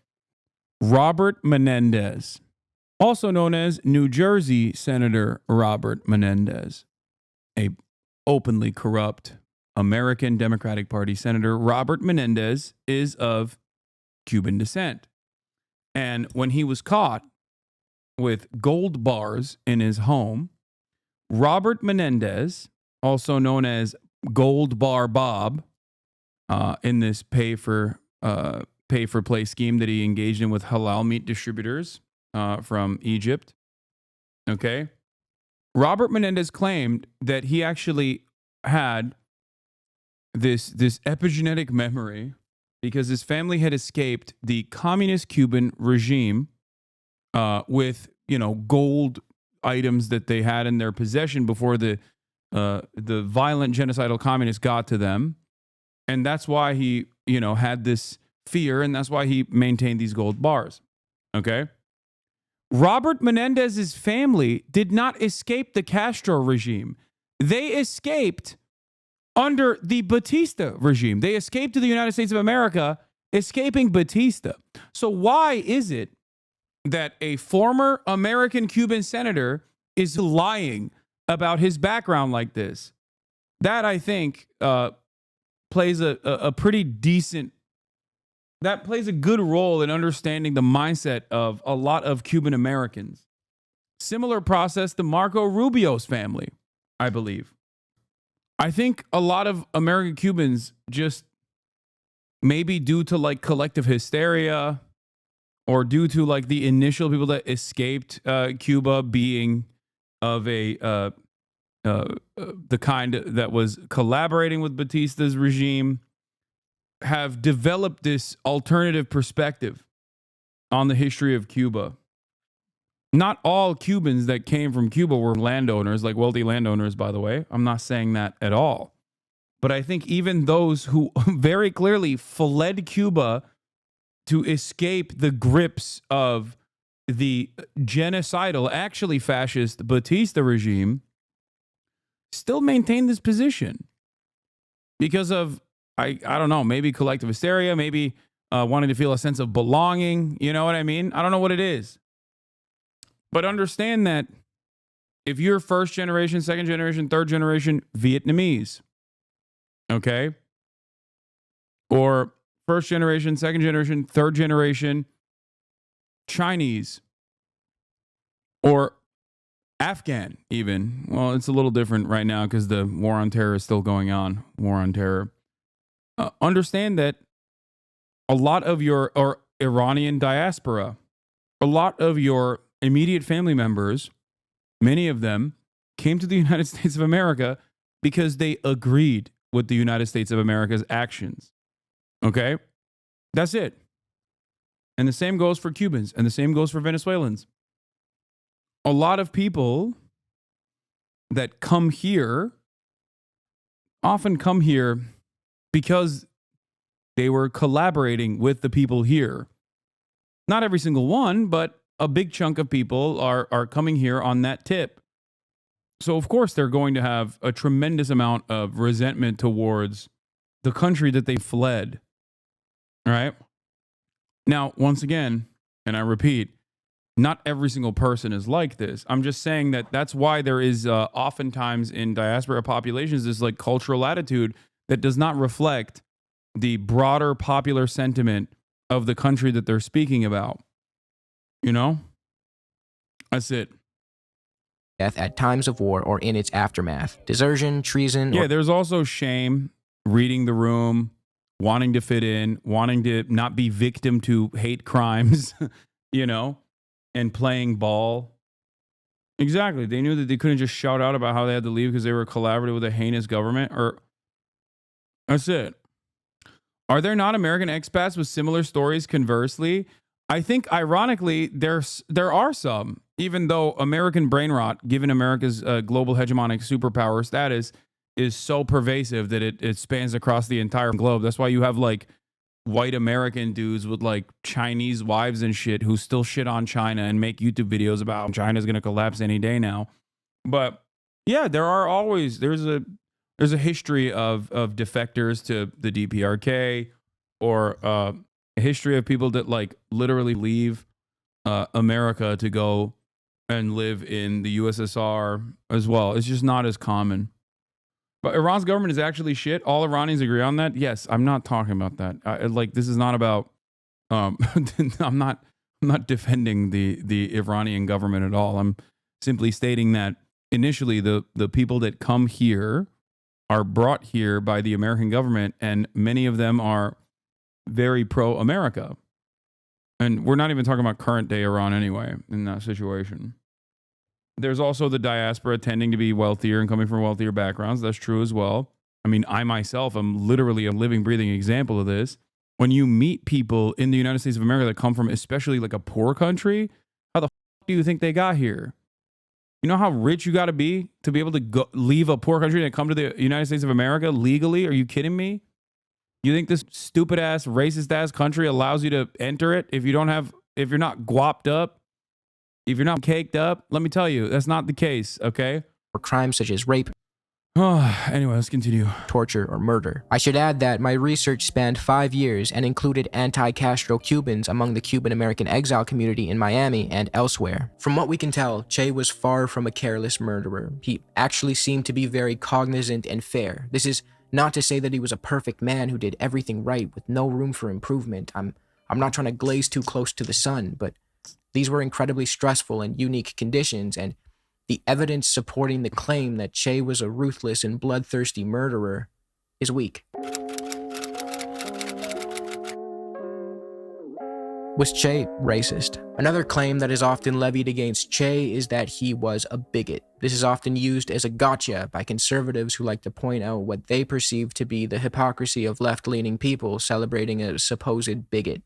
Speaker 1: Robert Menendez, also known as New Jersey Senator Robert Menendez, a openly corrupt American Democratic Party senator. Robert Menendez is of Cuban descent. And when he was caught with gold bars in his home, Robert Menendez, also known as Gold Bar Bob, in this pay for play scheme that he engaged in with halal meat distributors from Egypt. Okay, Robert Menendez claimed that he actually had this epigenetic memory because his family had escaped the communist Cuban regime with, you know, gold items that they had in their possession before the violent genocidal communists got to them. And that's why he, you know, had this fear, and that's why he maintained these gold bars. Okay? Robert Menendez's family did not escape the Castro regime. They escaped under the Batista regime. They escaped to the United States of America, escaping Batista. So why is it that a former American Cuban senator is lying about his background like this? That, I think, plays a pretty decent, that plays a good role in understanding the mindset of a lot of Cuban Americans. Similar process to Marco Rubio's family, I believe. I think a lot of American Cubans, just maybe due to like collective hysteria or due to like the initial people that escaped Cuba being of the kind that was collaborating with Batista's regime, have developed this alternative perspective on the history of Cuba. Not all Cubans that came from Cuba were landowners, like wealthy landowners, by the way. I'm not saying that at all. But I think even those who very clearly fled Cuba to escape the grips of the genocidal, actually fascist Batista regime, still maintain this position because of, I don't know, maybe collective hysteria, maybe wanting to feel a sense of belonging. You know what I mean? I don't know what it is. But understand that if you're first generation, second generation, third generation Vietnamese, okay, or first generation, second generation, third generation Chinese, or Afghan, even. Well, it's a little different right now because the war on terror is still going on. War on terror. Understand that a lot of your Iranian diaspora, a lot of your immediate family members, many of them came to the United States of America because they agreed with the United States of America's actions. Okay? That's it. And the same goes for Cubans, and the same goes for Venezuelans. A lot of people that come here often come here because they were collaborating with the people here. Not every single one, but a big chunk of people are coming here on that tip. So, of course, they're going to have a tremendous amount of resentment towards the country that they fled. All right? Now, once again, and I repeat, not every single person is like this. I'm just saying that that's why there is oftentimes in diaspora populations this like cultural attitude that does not reflect the broader popular sentiment of the country that they're speaking about. You know? That's it.
Speaker 2: Death at times of war or in its aftermath. Desertion, treason.
Speaker 1: Yeah, there's also shame, reading the room, wanting to fit in, wanting to not be victim to hate crimes, you know, and playing ball. Exactly. They knew that they couldn't just shout out about how they had to leave because they were collaborating with a heinous government. Or that's it. Are there not American expats with similar stories conversely? I think, ironically, there are some, even though American brain rot, given America's global hegemonic superpower status, is so pervasive that it spans across the entire globe. That's why you have, like, white American dudes with, like, Chinese wives and shit who still shit on China and make YouTube videos about China's going to collapse any day now. But, yeah, there's a history of defectors to the DPRK or a history of people that like literally leave America to go and live in the USSR as well. It's just not as common. But Iran's government is actually shit. All Iranians agree on that. Yes, I'm not talking about that. Like this is not about. I'm not defending the Iranian government at all. I'm simply stating that initially the people that come here are brought here by the American government, and many of them are very pro-America. And we're not even talking about current day Iran anyway in that situation. There's also the diaspora tending to be wealthier and coming from wealthier backgrounds. That's true as well. I mean, I myself am literally a living, breathing example of this. When you meet people in the United States of America that come from especially like a poor country, how the do you think they got here? You know how rich you got to be able to leave a poor country and come to the United States of America legally? Are you kidding me? You think this stupid ass, racist ass country allows you to enter it if you're not guapped up, if you're not caked up? Let me tell you, that's not the case, okay?
Speaker 2: Or crimes such as rape.
Speaker 1: Anyway, let's continue.
Speaker 2: Torture or murder. I should add that my research spanned 5 years and included anti-Castro Cubans among the Cuban-American exile community in Miami and elsewhere. From what we can tell, Che was far from a careless murderer. He actually seemed to be very cognizant and fair. This is not to say that he was a perfect man who did everything right with no room for improvement. I'm not trying to glaze too close to the sun, but these were incredibly stressful and unique conditions, and the evidence supporting the claim that Che was a ruthless and bloodthirsty murderer is weak. Was Che racist? Another claim that is often levied against Che is that he was a bigot. This is often used as a gotcha by conservatives who like to point out what they perceive to be the hypocrisy of left-leaning people celebrating a supposed bigot.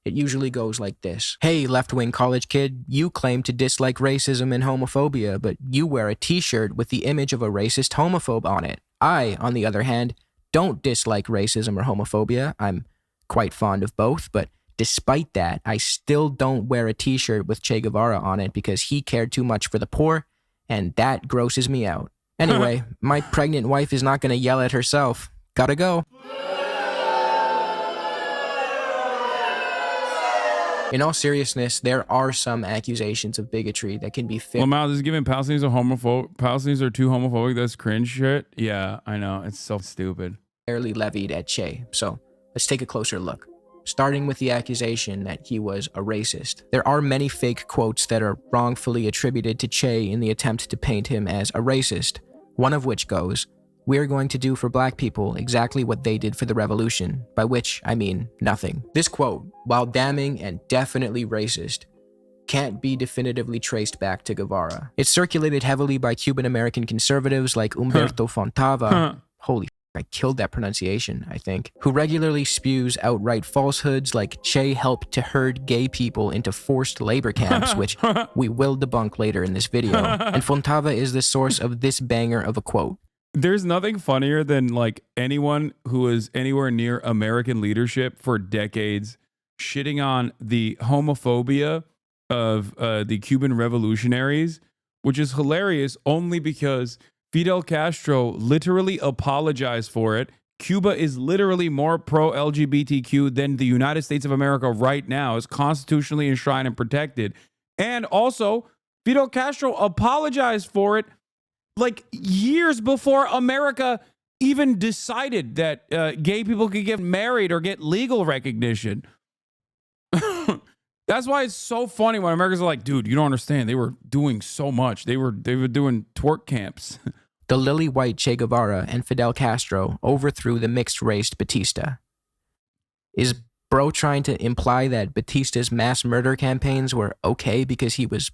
Speaker 2: It usually goes like this. Hey, left-wing college kid, you claim to dislike racism and homophobia, but you wear a t-shirt with the image of a racist homophobe on it. I, on the other hand, don't dislike racism or homophobia. I'm quite fond of both, but despite that, I still don't wear a t-shirt with Che Guevara on it because he cared too much for the poor, and that grosses me out. Anyway, my pregnant wife is not going to yell at herself. Gotta go. In all seriousness, there are some accusations of bigotry that can be fair.
Speaker 1: Lamau, this is giving Palestinians Palestinians are too homophobic. That's cringe shit. Yeah, I know. It's so stupid.
Speaker 2: Fairly levied at Che. So let's take a closer look. starting with the accusation that he was a racist. There are many fake quotes that are wrongfully attributed to Che in the attempt to paint him as a racist, one of which goes, "We're going to do for black people exactly what they did for the revolution," by which I mean nothing. This quote, while damning and definitely racist, can't be definitively traced back to Guevara. It's circulated heavily by Cuban-American conservatives like Humberto Fontava, holy f***, I killed that pronunciation, I think, who regularly spews outright falsehoods like Che helped to herd gay people into forced labor camps, which we will debunk later in this video. And Fontava is the source of this banger of a quote.
Speaker 1: There's nothing funnier than like anyone who is anywhere near American leadership for decades shitting on the homophobia of the Cuban revolutionaries, which is hilarious only because Fidel Castro literally apologized for it. Cuba is literally more pro-LGBTQ than the United States of America right now. It's constitutionally enshrined and protected. And also, Fidel Castro apologized for it like years before America even decided that gay people could get married or get legal recognition. That's why it's so funny when Americans are like, dude, you don't understand. They were doing so much. They were doing twerk camps.
Speaker 2: The lily-white Che Guevara and Fidel Castro overthrew the mixed-raced Batista. Is bro trying to imply that Batista's mass murder campaigns were okay because he was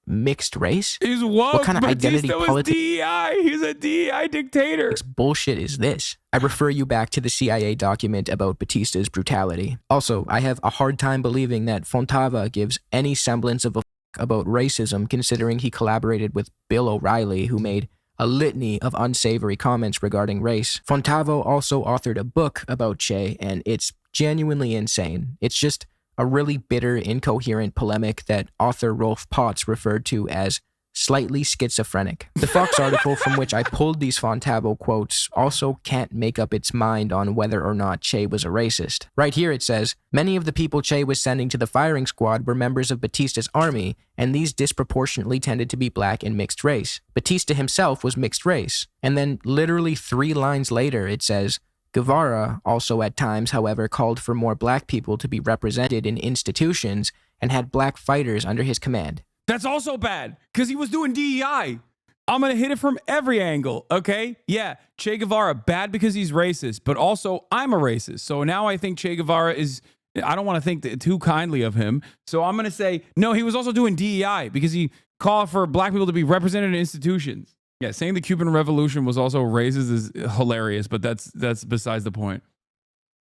Speaker 2: mixed race?
Speaker 1: He's woke.
Speaker 2: What kind of identity politics?
Speaker 1: DEI. He's a DEI dictator.
Speaker 2: What bullshit is this? I refer you back to the CIA document about Batista's brutality. Also, I have a hard time believing that Fontava gives any semblance of a about racism, considering he collaborated with Bill O'Reilly, who made a litany of unsavory comments regarding race. Fontava also authored a book about Che, and it's genuinely insane. It's just a really bitter, incoherent polemic that author Rolf Potts referred to as slightly schizophrenic. The Fox article from which I pulled these Fontava quotes also can't make up its mind on whether or not Che was a racist. Right here it says, many of the people Che was sending to the firing squad were members of Batista's army, and these disproportionately tended to be black and mixed race. Batista himself was mixed race. And then literally 3 lines later it says, Guevara also at times, however, called for more black people to be represented in institutions and had black fighters under his command.
Speaker 1: That's also bad because he was doing DEI. I'm going to hit it from every angle, okay? Yeah, Che Guevara, bad because he's racist, but also I'm a racist. So now I think Che Guevara is, I don't want to think too kindly of him. So I'm going to say, no, he was also doing DEI because he called for black people to be represented in institutions. Yeah, saying the Cuban Revolution was also racist is hilarious, but that's besides the point.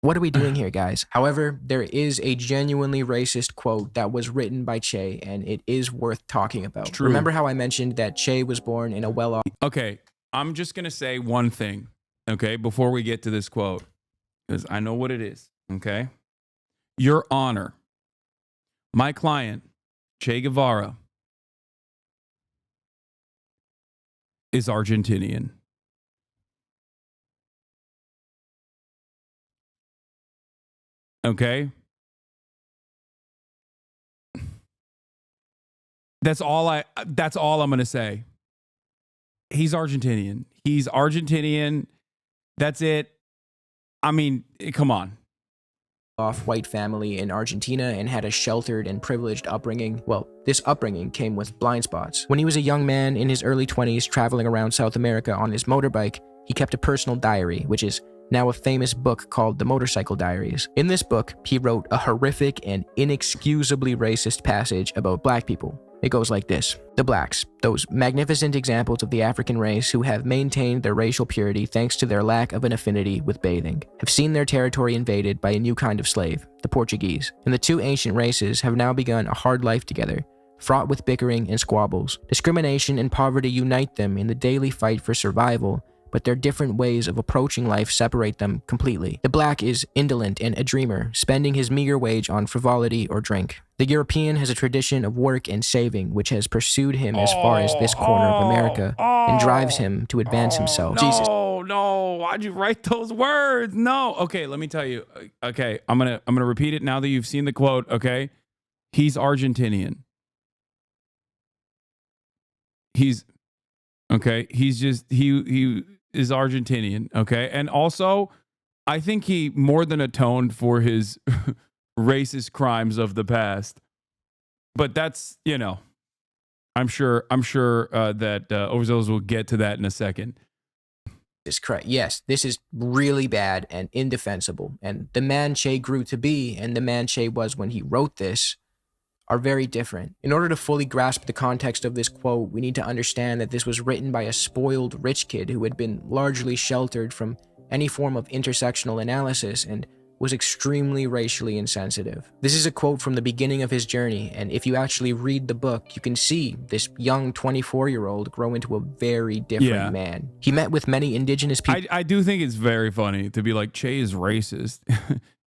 Speaker 2: What are we doing here, guys? However, there is a genuinely racist quote that was written by Che, and it is worth talking about.
Speaker 1: True.
Speaker 2: Remember how I mentioned that Che was born in a well-off...
Speaker 1: Okay, I'm just going to say one thing, okay, before we get to this quote, because I know what it is, okay? Your Honor, my client, Che Guevara, is Argentinian. Okay? That's all I'm going to say. He's Argentinian. He's Argentinian. That's it. I mean, come on.
Speaker 2: White family in Argentina and had a sheltered and privileged upbringing. Well, this upbringing came with blind spots. When he was a young man in his early 20s traveling around South America on his motorbike, he kept a personal diary, which is now a famous book called The Motorcycle Diaries. In this book, he wrote a horrific and inexcusably racist passage about black people. It goes like this. The blacks, those magnificent examples of the African race who have maintained their racial purity thanks to their lack of an affinity with bathing, have seen their territory invaded by a new kind of slave, the Portuguese. And the two ancient races have now begun a hard life together, fraught with bickering and squabbles. Discrimination and poverty unite them in the daily fight for survival, but their different ways of approaching life separate them completely. The black is indolent and a dreamer, spending his meager wage on frivolity or drink. The European has a tradition of work and saving, which has pursued him as far as this corner of America and drives him to advance himself. Jesus.
Speaker 1: No, why'd you write those words? No. Okay, let me tell you. Okay, I'm gonna repeat it now that you've seen the quote. Okay, he's Argentinian. He's just he is Argentinian, okay? And also, I think he more than atoned for his racist crimes of the past. But that's, you know, I'm sure that overzealots will get to that in a second.
Speaker 2: Is correct. Yes, this is really bad and indefensible. And the man Che grew to be and the man Che was when he wrote this are very different. In order to fully grasp the context of this quote, we need to understand that this was written by a spoiled rich kid who had been largely sheltered from any form of intersectional analysis and was extremely racially insensitive. This is a quote from the beginning of his journey, and if you actually read the book, you can see this young 24-year-old grow into a very different man. He met with many indigenous people.
Speaker 1: I do think it's very funny to be like, Che is racist,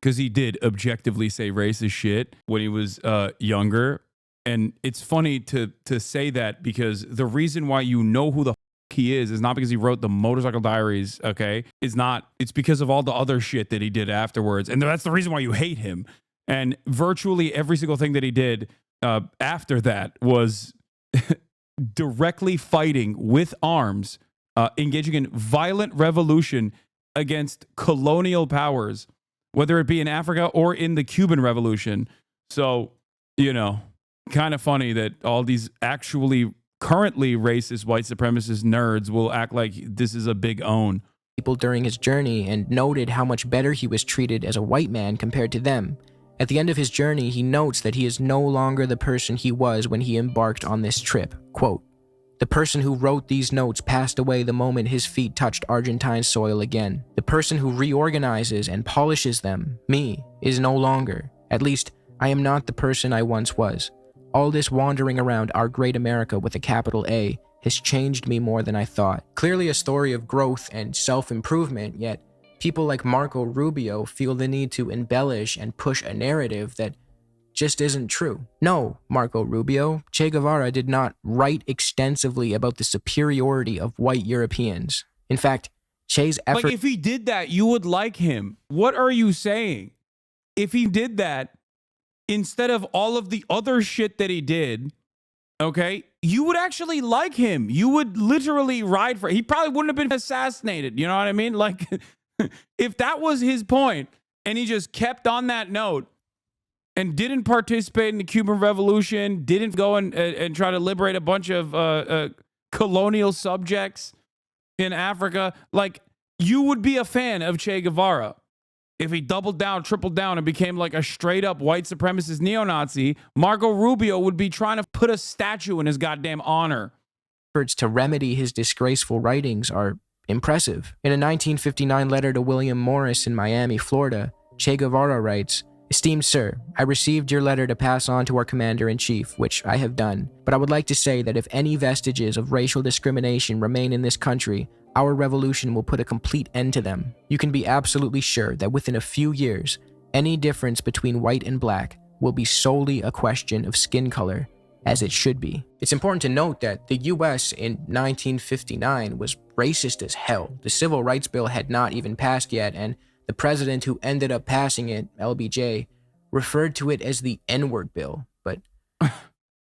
Speaker 1: because he did objectively say racist shit when he was younger. And it's funny to say that, because the reason why you know who the he is not because he wrote the Motorcycle Diaries, okay? It's because of all the other shit that he did afterwards. And that's the reason why you hate him. And virtually every single thing that he did after that was directly fighting with arms, engaging in violent revolution against colonial powers, whether it be in Africa or in the Cuban Revolution. So, you know, kind of funny that all these actually currently racist white supremacist nerds will act like this is a big own.
Speaker 2: People during his journey and noted how much better he was treated as a white man compared to them. At the end of his journey, he notes that he is no longer the person he was when he embarked on this trip. Quote, "The person who wrote these notes passed away the moment his feet touched Argentine soil again. The person who reorganizes and polishes them, me, is no longer. At least, I am not the person I once was. All this wandering around our great America with a capital A has changed me more than I thought." Clearly a story of growth and self-improvement, yet people like Marco Rubio feel the need to embellish and push a narrative that just isn't true. No, Marco Rubio, Che Guevara did not write extensively about the superiority of white Europeans. In fact, Che's effort—
Speaker 1: Like, if he did that, you would like him. What are you saying? If he did that, instead of all of the other shit that he did, okay, you would actually like him. You would literally ride for— he probably wouldn't have been assassinated. You know what I mean? Like, if that was his point and he just kept on that note and didn't participate in the Cuban Revolution, didn't go and try to liberate a bunch of colonial subjects in Africa, like, you would be a fan of Che Guevara. If he doubled down, tripled down, and became like a straight up white supremacist neo-Nazi, Marco Rubio would be trying to put a statue in his goddamn honor.
Speaker 2: Efforts to remedy his disgraceful writings are impressive. In a 1959 letter to William Morris in Miami, Florida, Che Guevara writes, "Esteemed sir, I received your letter to pass on to our commander-in-chief, which I have done, but I would like to say that if any vestiges of racial discrimination remain in this country, our revolution will put a complete end to them. You can be absolutely sure that within a few years, any difference between white and black will be solely a question of skin color, as it should be." It's important to note that the US in 1959 was racist as hell. The Civil Rights Bill had not even passed yet, and the president who ended up passing it, LBJ, referred to it as the N-word bill, but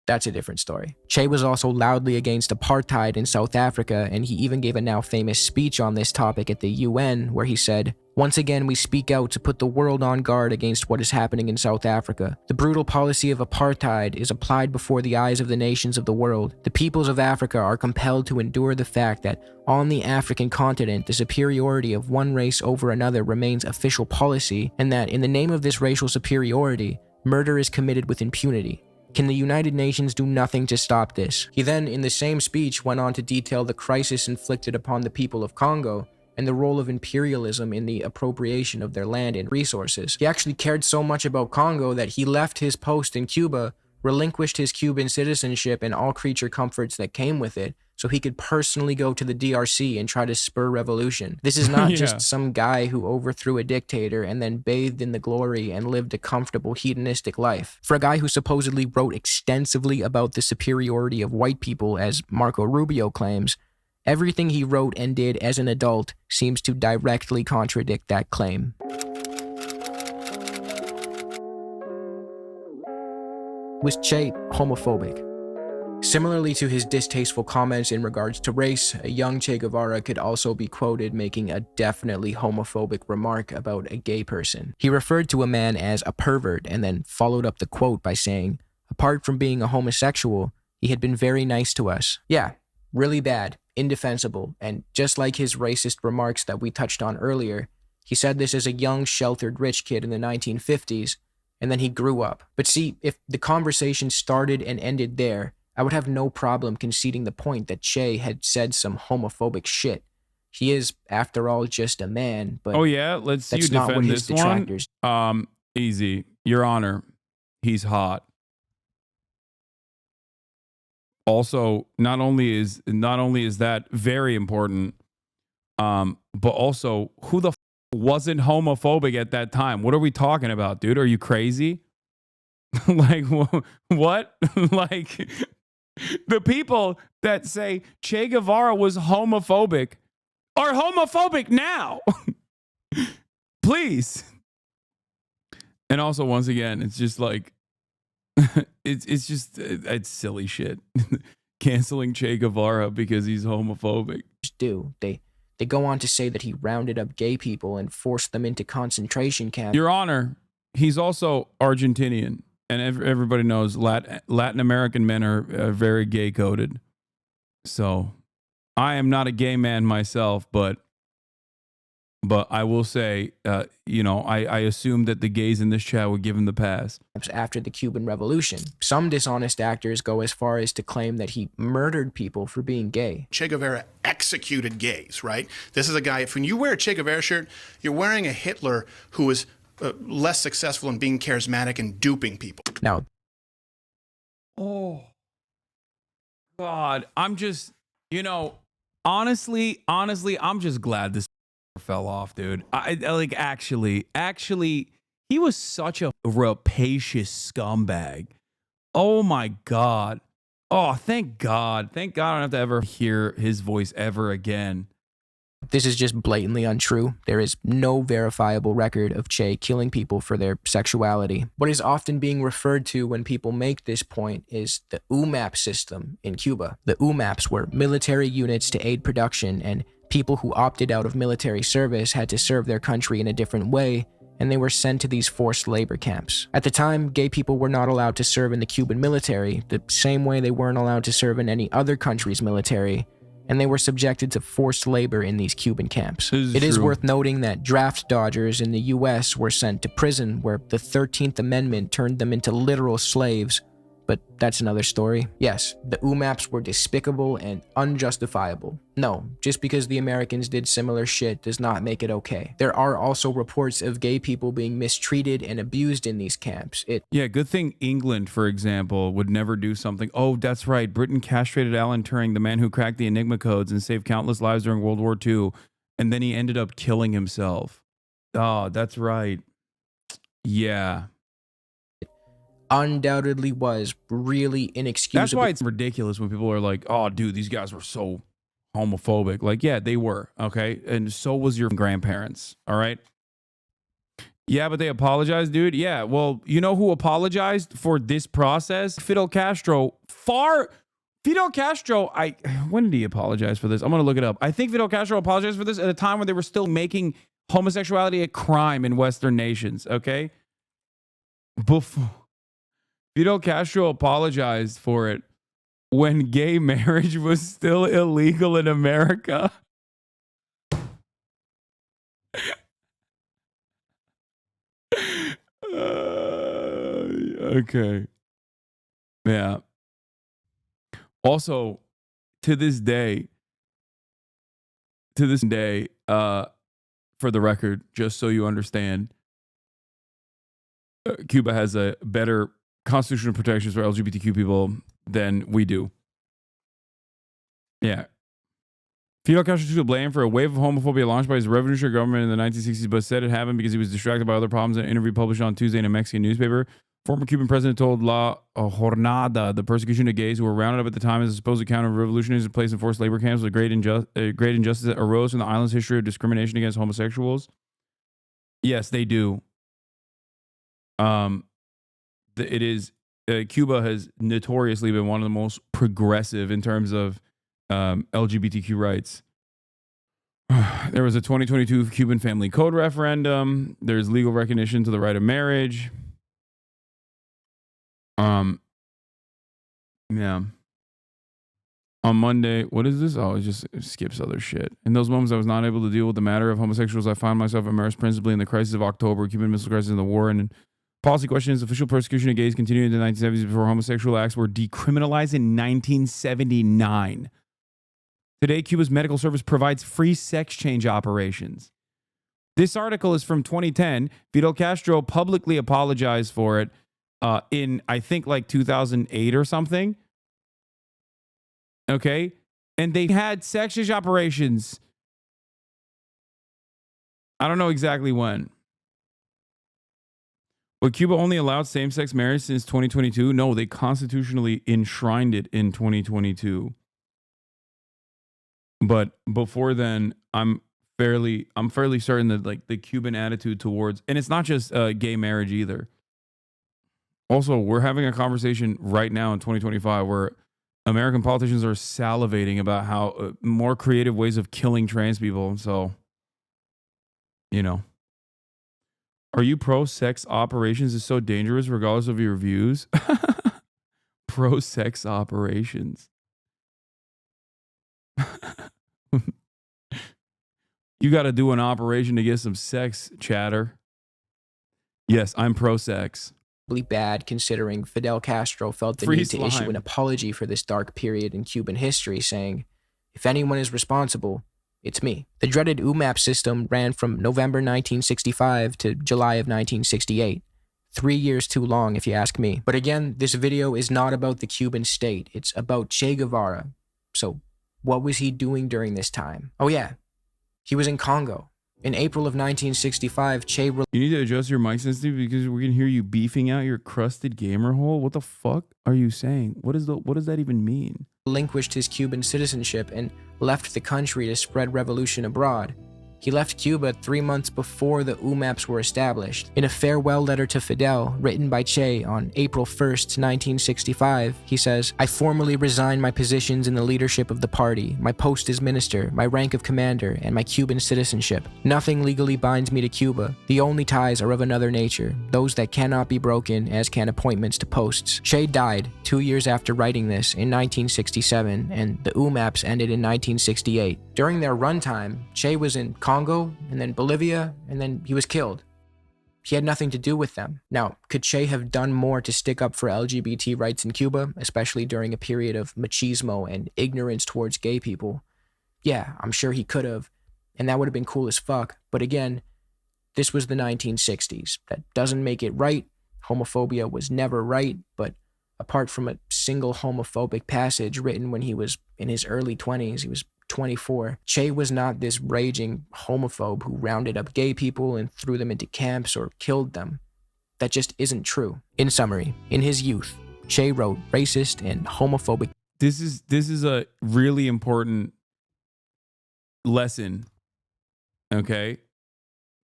Speaker 2: that's a different story. Che was also loudly against apartheid in South Africa, and he even gave a now famous speech on this topic at the UN, where he said, "Once again, we speak out to put the world on guard against what is happening in South Africa. The brutal policy of apartheid is applied before the eyes of the nations of the world. The peoples of Africa are compelled to endure the fact that on the African continent, the superiority of one race over another remains official policy, and that in the name of this racial superiority, murder is committed with impunity. Can the United Nations do nothing to stop this?" He then, in the same speech, went on to detail the crisis inflicted upon the people of Congo and the role of imperialism in the appropriation of their land and resources. He actually cared so much about Congo that he left his post in Cuba, relinquished his Cuban citizenship and all creature comforts that came with it, so he could personally go to the DRC and try to spur revolution. This is not just some guy who overthrew a dictator and then bathed in the glory and lived a comfortable hedonistic life. For a guy who supposedly wrote extensively about the superiority of white people, as Marco Rubio claims, everything he wrote and did as an adult seems to directly contradict that claim. Was Che homophobic? Similarly to his distasteful comments in regards to race, a young Che Guevara could also be quoted making a definitely homophobic remark about a gay person. He referred to a man as a pervert and then followed up the quote by saying, "Apart from being a homosexual, he had been very nice to us." Yeah, really bad, indefensible, and just like his racist remarks that we touched on earlier, he said this as a young, sheltered rich kid in the 1950s, and then he grew up. But see, if the conversation started and ended there, I would have no problem conceding the point that Che had said some homophobic shit. He is, after all, just a man, but
Speaker 1: oh yeah, let's see you
Speaker 2: that's not what
Speaker 1: defend
Speaker 2: his
Speaker 1: this one.
Speaker 2: detractors.
Speaker 1: Easy, Your Honor. He's hot. Also, not only is that very important, but also who the wasn't homophobic at that time? What are we talking about, dude? Are you crazy? Like what? Like the people that say Che Guevara was homophobic are homophobic now. Please. And also, once again, it's just like it's silly shit. Canceling Che Guevara because he's homophobic.
Speaker 2: They go on to say that he rounded up gay people and forced them into concentration camps.
Speaker 1: Your Honor, he's also Argentinian, and everybody knows Latin American men are very gay coded. So I am not a gay man myself, but I will say, I assume that the gays in this chat would give him the pass.
Speaker 2: After the Cuban Revolution, some dishonest actors go as far as to claim that he murdered people for being gay.
Speaker 7: Che Guevara executed gays, right? This is a guy, if when you wear a Che Guevara shirt, you're wearing a Hitler who was less successful in being charismatic and duping people.
Speaker 2: Now,
Speaker 1: oh, God, I'm just, honestly, I'm just glad this fell off, dude. I like actually he was such a rapacious scumbag. Oh my God. Oh, thank God I don't have to ever hear his voice ever again.
Speaker 2: this is just blatantly untrue. There is no verifiable record of Che killing people for their sexuality. What is often being referred to when people make this point is the UMAP system in Cuba. The UMAPs were military units to aid production, and people who opted out of military service had to serve their country in a different way, and they were sent to these forced labor camps. At the time, gay people were not allowed to serve in the Cuban military, the same way they weren't allowed to serve in any other country's military, and they were subjected to forced labor in these Cuban camps. It is worth noting that draft dodgers in the US were sent to prison, where the 13th Amendment turned them into literal slaves, but that's another story. Yes, the UMAPs were despicable and unjustifiable. No, just because the Americans did similar shit does not make it okay. There are also reports of gay people being mistreated and abused in these camps.
Speaker 1: Yeah, good thing England, for example, would never do something. Oh, that's right. Britain castrated Alan Turing, the man who cracked the Enigma codes and saved countless lives during World War II, and then he ended up killing himself. Oh, that's right. Yeah.
Speaker 2: Undoubtedly was really inexcusable.
Speaker 1: That's why it's ridiculous when people are like, oh, dude, these guys were so homophobic. Like, yeah, they were, okay? And so was your grandparents, all right? Yeah, but they apologized, dude. Yeah, well, you know who apologized for this process? Fidel Castro. When did he apologize for this? I'm going to look it up. I think Fidel Castro apologized for this at a time when they were still making homosexuality a crime in Western nations, okay? Before Fidel Castro apologized for it when gay marriage was still illegal in America. Okay. Yeah. Also, to this day, for the record, just so you understand, Cuba has a better constitutional protections for LGBTQ people than we do. Yeah. Fidel Castro took blame for a wave of homophobia launched by his revolutionary government in the 1960s, but said it happened because he was distracted by other problems in an interview published on Tuesday in a Mexican newspaper. Former Cuban president told La Jornada the persecution of gays who were rounded up at the time as a supposed counter-revolutionaries and placed in forced labor camps was a great injustice that arose from the island's history of discrimination against homosexuals. Yes, they do. It is Cuba has notoriously been one of the most progressive in terms of LGBTQ rights. There was a 2022 Cuban Family Code referendum. There's legal recognition to the right of marriage. Yeah. On Monday, what is this? Oh, it skips other shit. In those moments, I was not able to deal with the matter of homosexuals. I found myself immersed principally in the crisis of October, Cuban Missile Crisis, and the war, and policy questions. Official persecution of gays continued in the 1970s before homosexual acts were decriminalized in 1979. Today, Cuba's medical service provides free sex change operations. This article is from 2010. Fidel Castro publicly apologized for it in, I think, like 2008 or something. Okay? And they had sex change operations. I don't know exactly when. But Cuba only allowed same-sex marriage since 2022? No, they constitutionally enshrined it in 2022. But before then, I'm fairly certain that like the Cuban attitude towards, and it's not just gay marriage either. Also, we're having a conversation right now in 2025 where American politicians are salivating about how more creative ways of killing trans people. So, you know, are you pro-sex operations is so dangerous regardless of your views? Pro-sex operations. You got to do an operation to get some sex, chatter. Yes, I'm pro-sex.
Speaker 2: Bad considering Fidel Castro felt the need to issue an apology for this dark period in Cuban history, saying, "If anyone is responsible, it's me." The dreaded UMAP system ran from November 1965 to July of 1968. 3 years too long, if you ask me. But again, this video is not about the Cuban state. It's about Che Guevara. So what was he doing during this time? Oh yeah, he was in Congo. In April of 1965, Che...
Speaker 1: You need to adjust your mic sensitivity because we can hear you beefing out your crusted gamer hole. What the fuck are you saying? What does that even mean?
Speaker 2: Relinquished his Cuban citizenship and left the country to spread revolution abroad. He left Cuba 3 months before the UMAPs were established. In a farewell letter to Fidel, written by Che on April 1st, 1965, he says, "I formally resign my positions in the leadership of the party, my post as minister, my rank of commander, and my Cuban citizenship. Nothing legally binds me to Cuba. The only ties are of another nature, those that cannot be broken, as can appointments to posts." Che died 2 years after writing this in 1967, and the UMAPs ended in 1968. During their runtime, Che was in Congo, and then Bolivia, and then he was killed. He had nothing to do with them. Now, could Che have done more to stick up for LGBT rights in Cuba, especially during a period of machismo and ignorance towards gay people? Yeah, I'm sure he could have, and that would have been cool as fuck. But again, this was the 1960s. That doesn't make it right. Homophobia was never right, but apart from a single homophobic passage written when he was in his early 20s, he was 24. Che was not this raging homophobe who rounded up gay people and threw them into camps or killed them. That just isn't true. In summary, in his youth, Che wrote racist and homophobic.
Speaker 1: This is a really important lesson. Okay?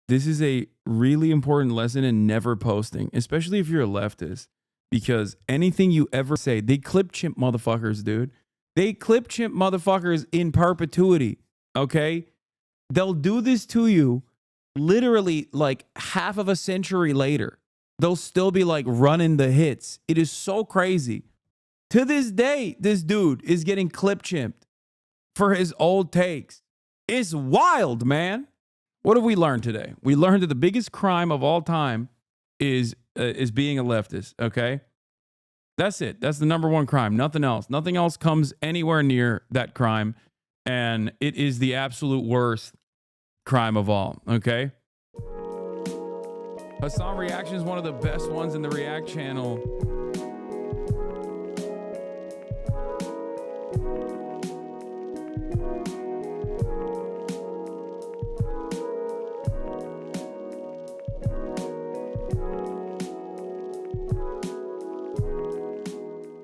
Speaker 1: This is a really important lesson in never posting, especially if you're a leftist, because anything you ever say, they clip chimp motherfuckers, dude. They clip chimp motherfuckers in perpetuity, okay? They'll do this to you literally like half of a century later. They'll still be like running the hits. It is so crazy. To this day, this dude is getting clip chimped for his old takes. It's wild, man. What have we learned today? We learned that the biggest crime of all time is being a leftist, okay? That's it. That's the number one crime. Nothing else. Nothing else comes anywhere near that crime. And it is the absolute worst crime of all. Okay? Hasan Reactions, one of the best ones in the React channel.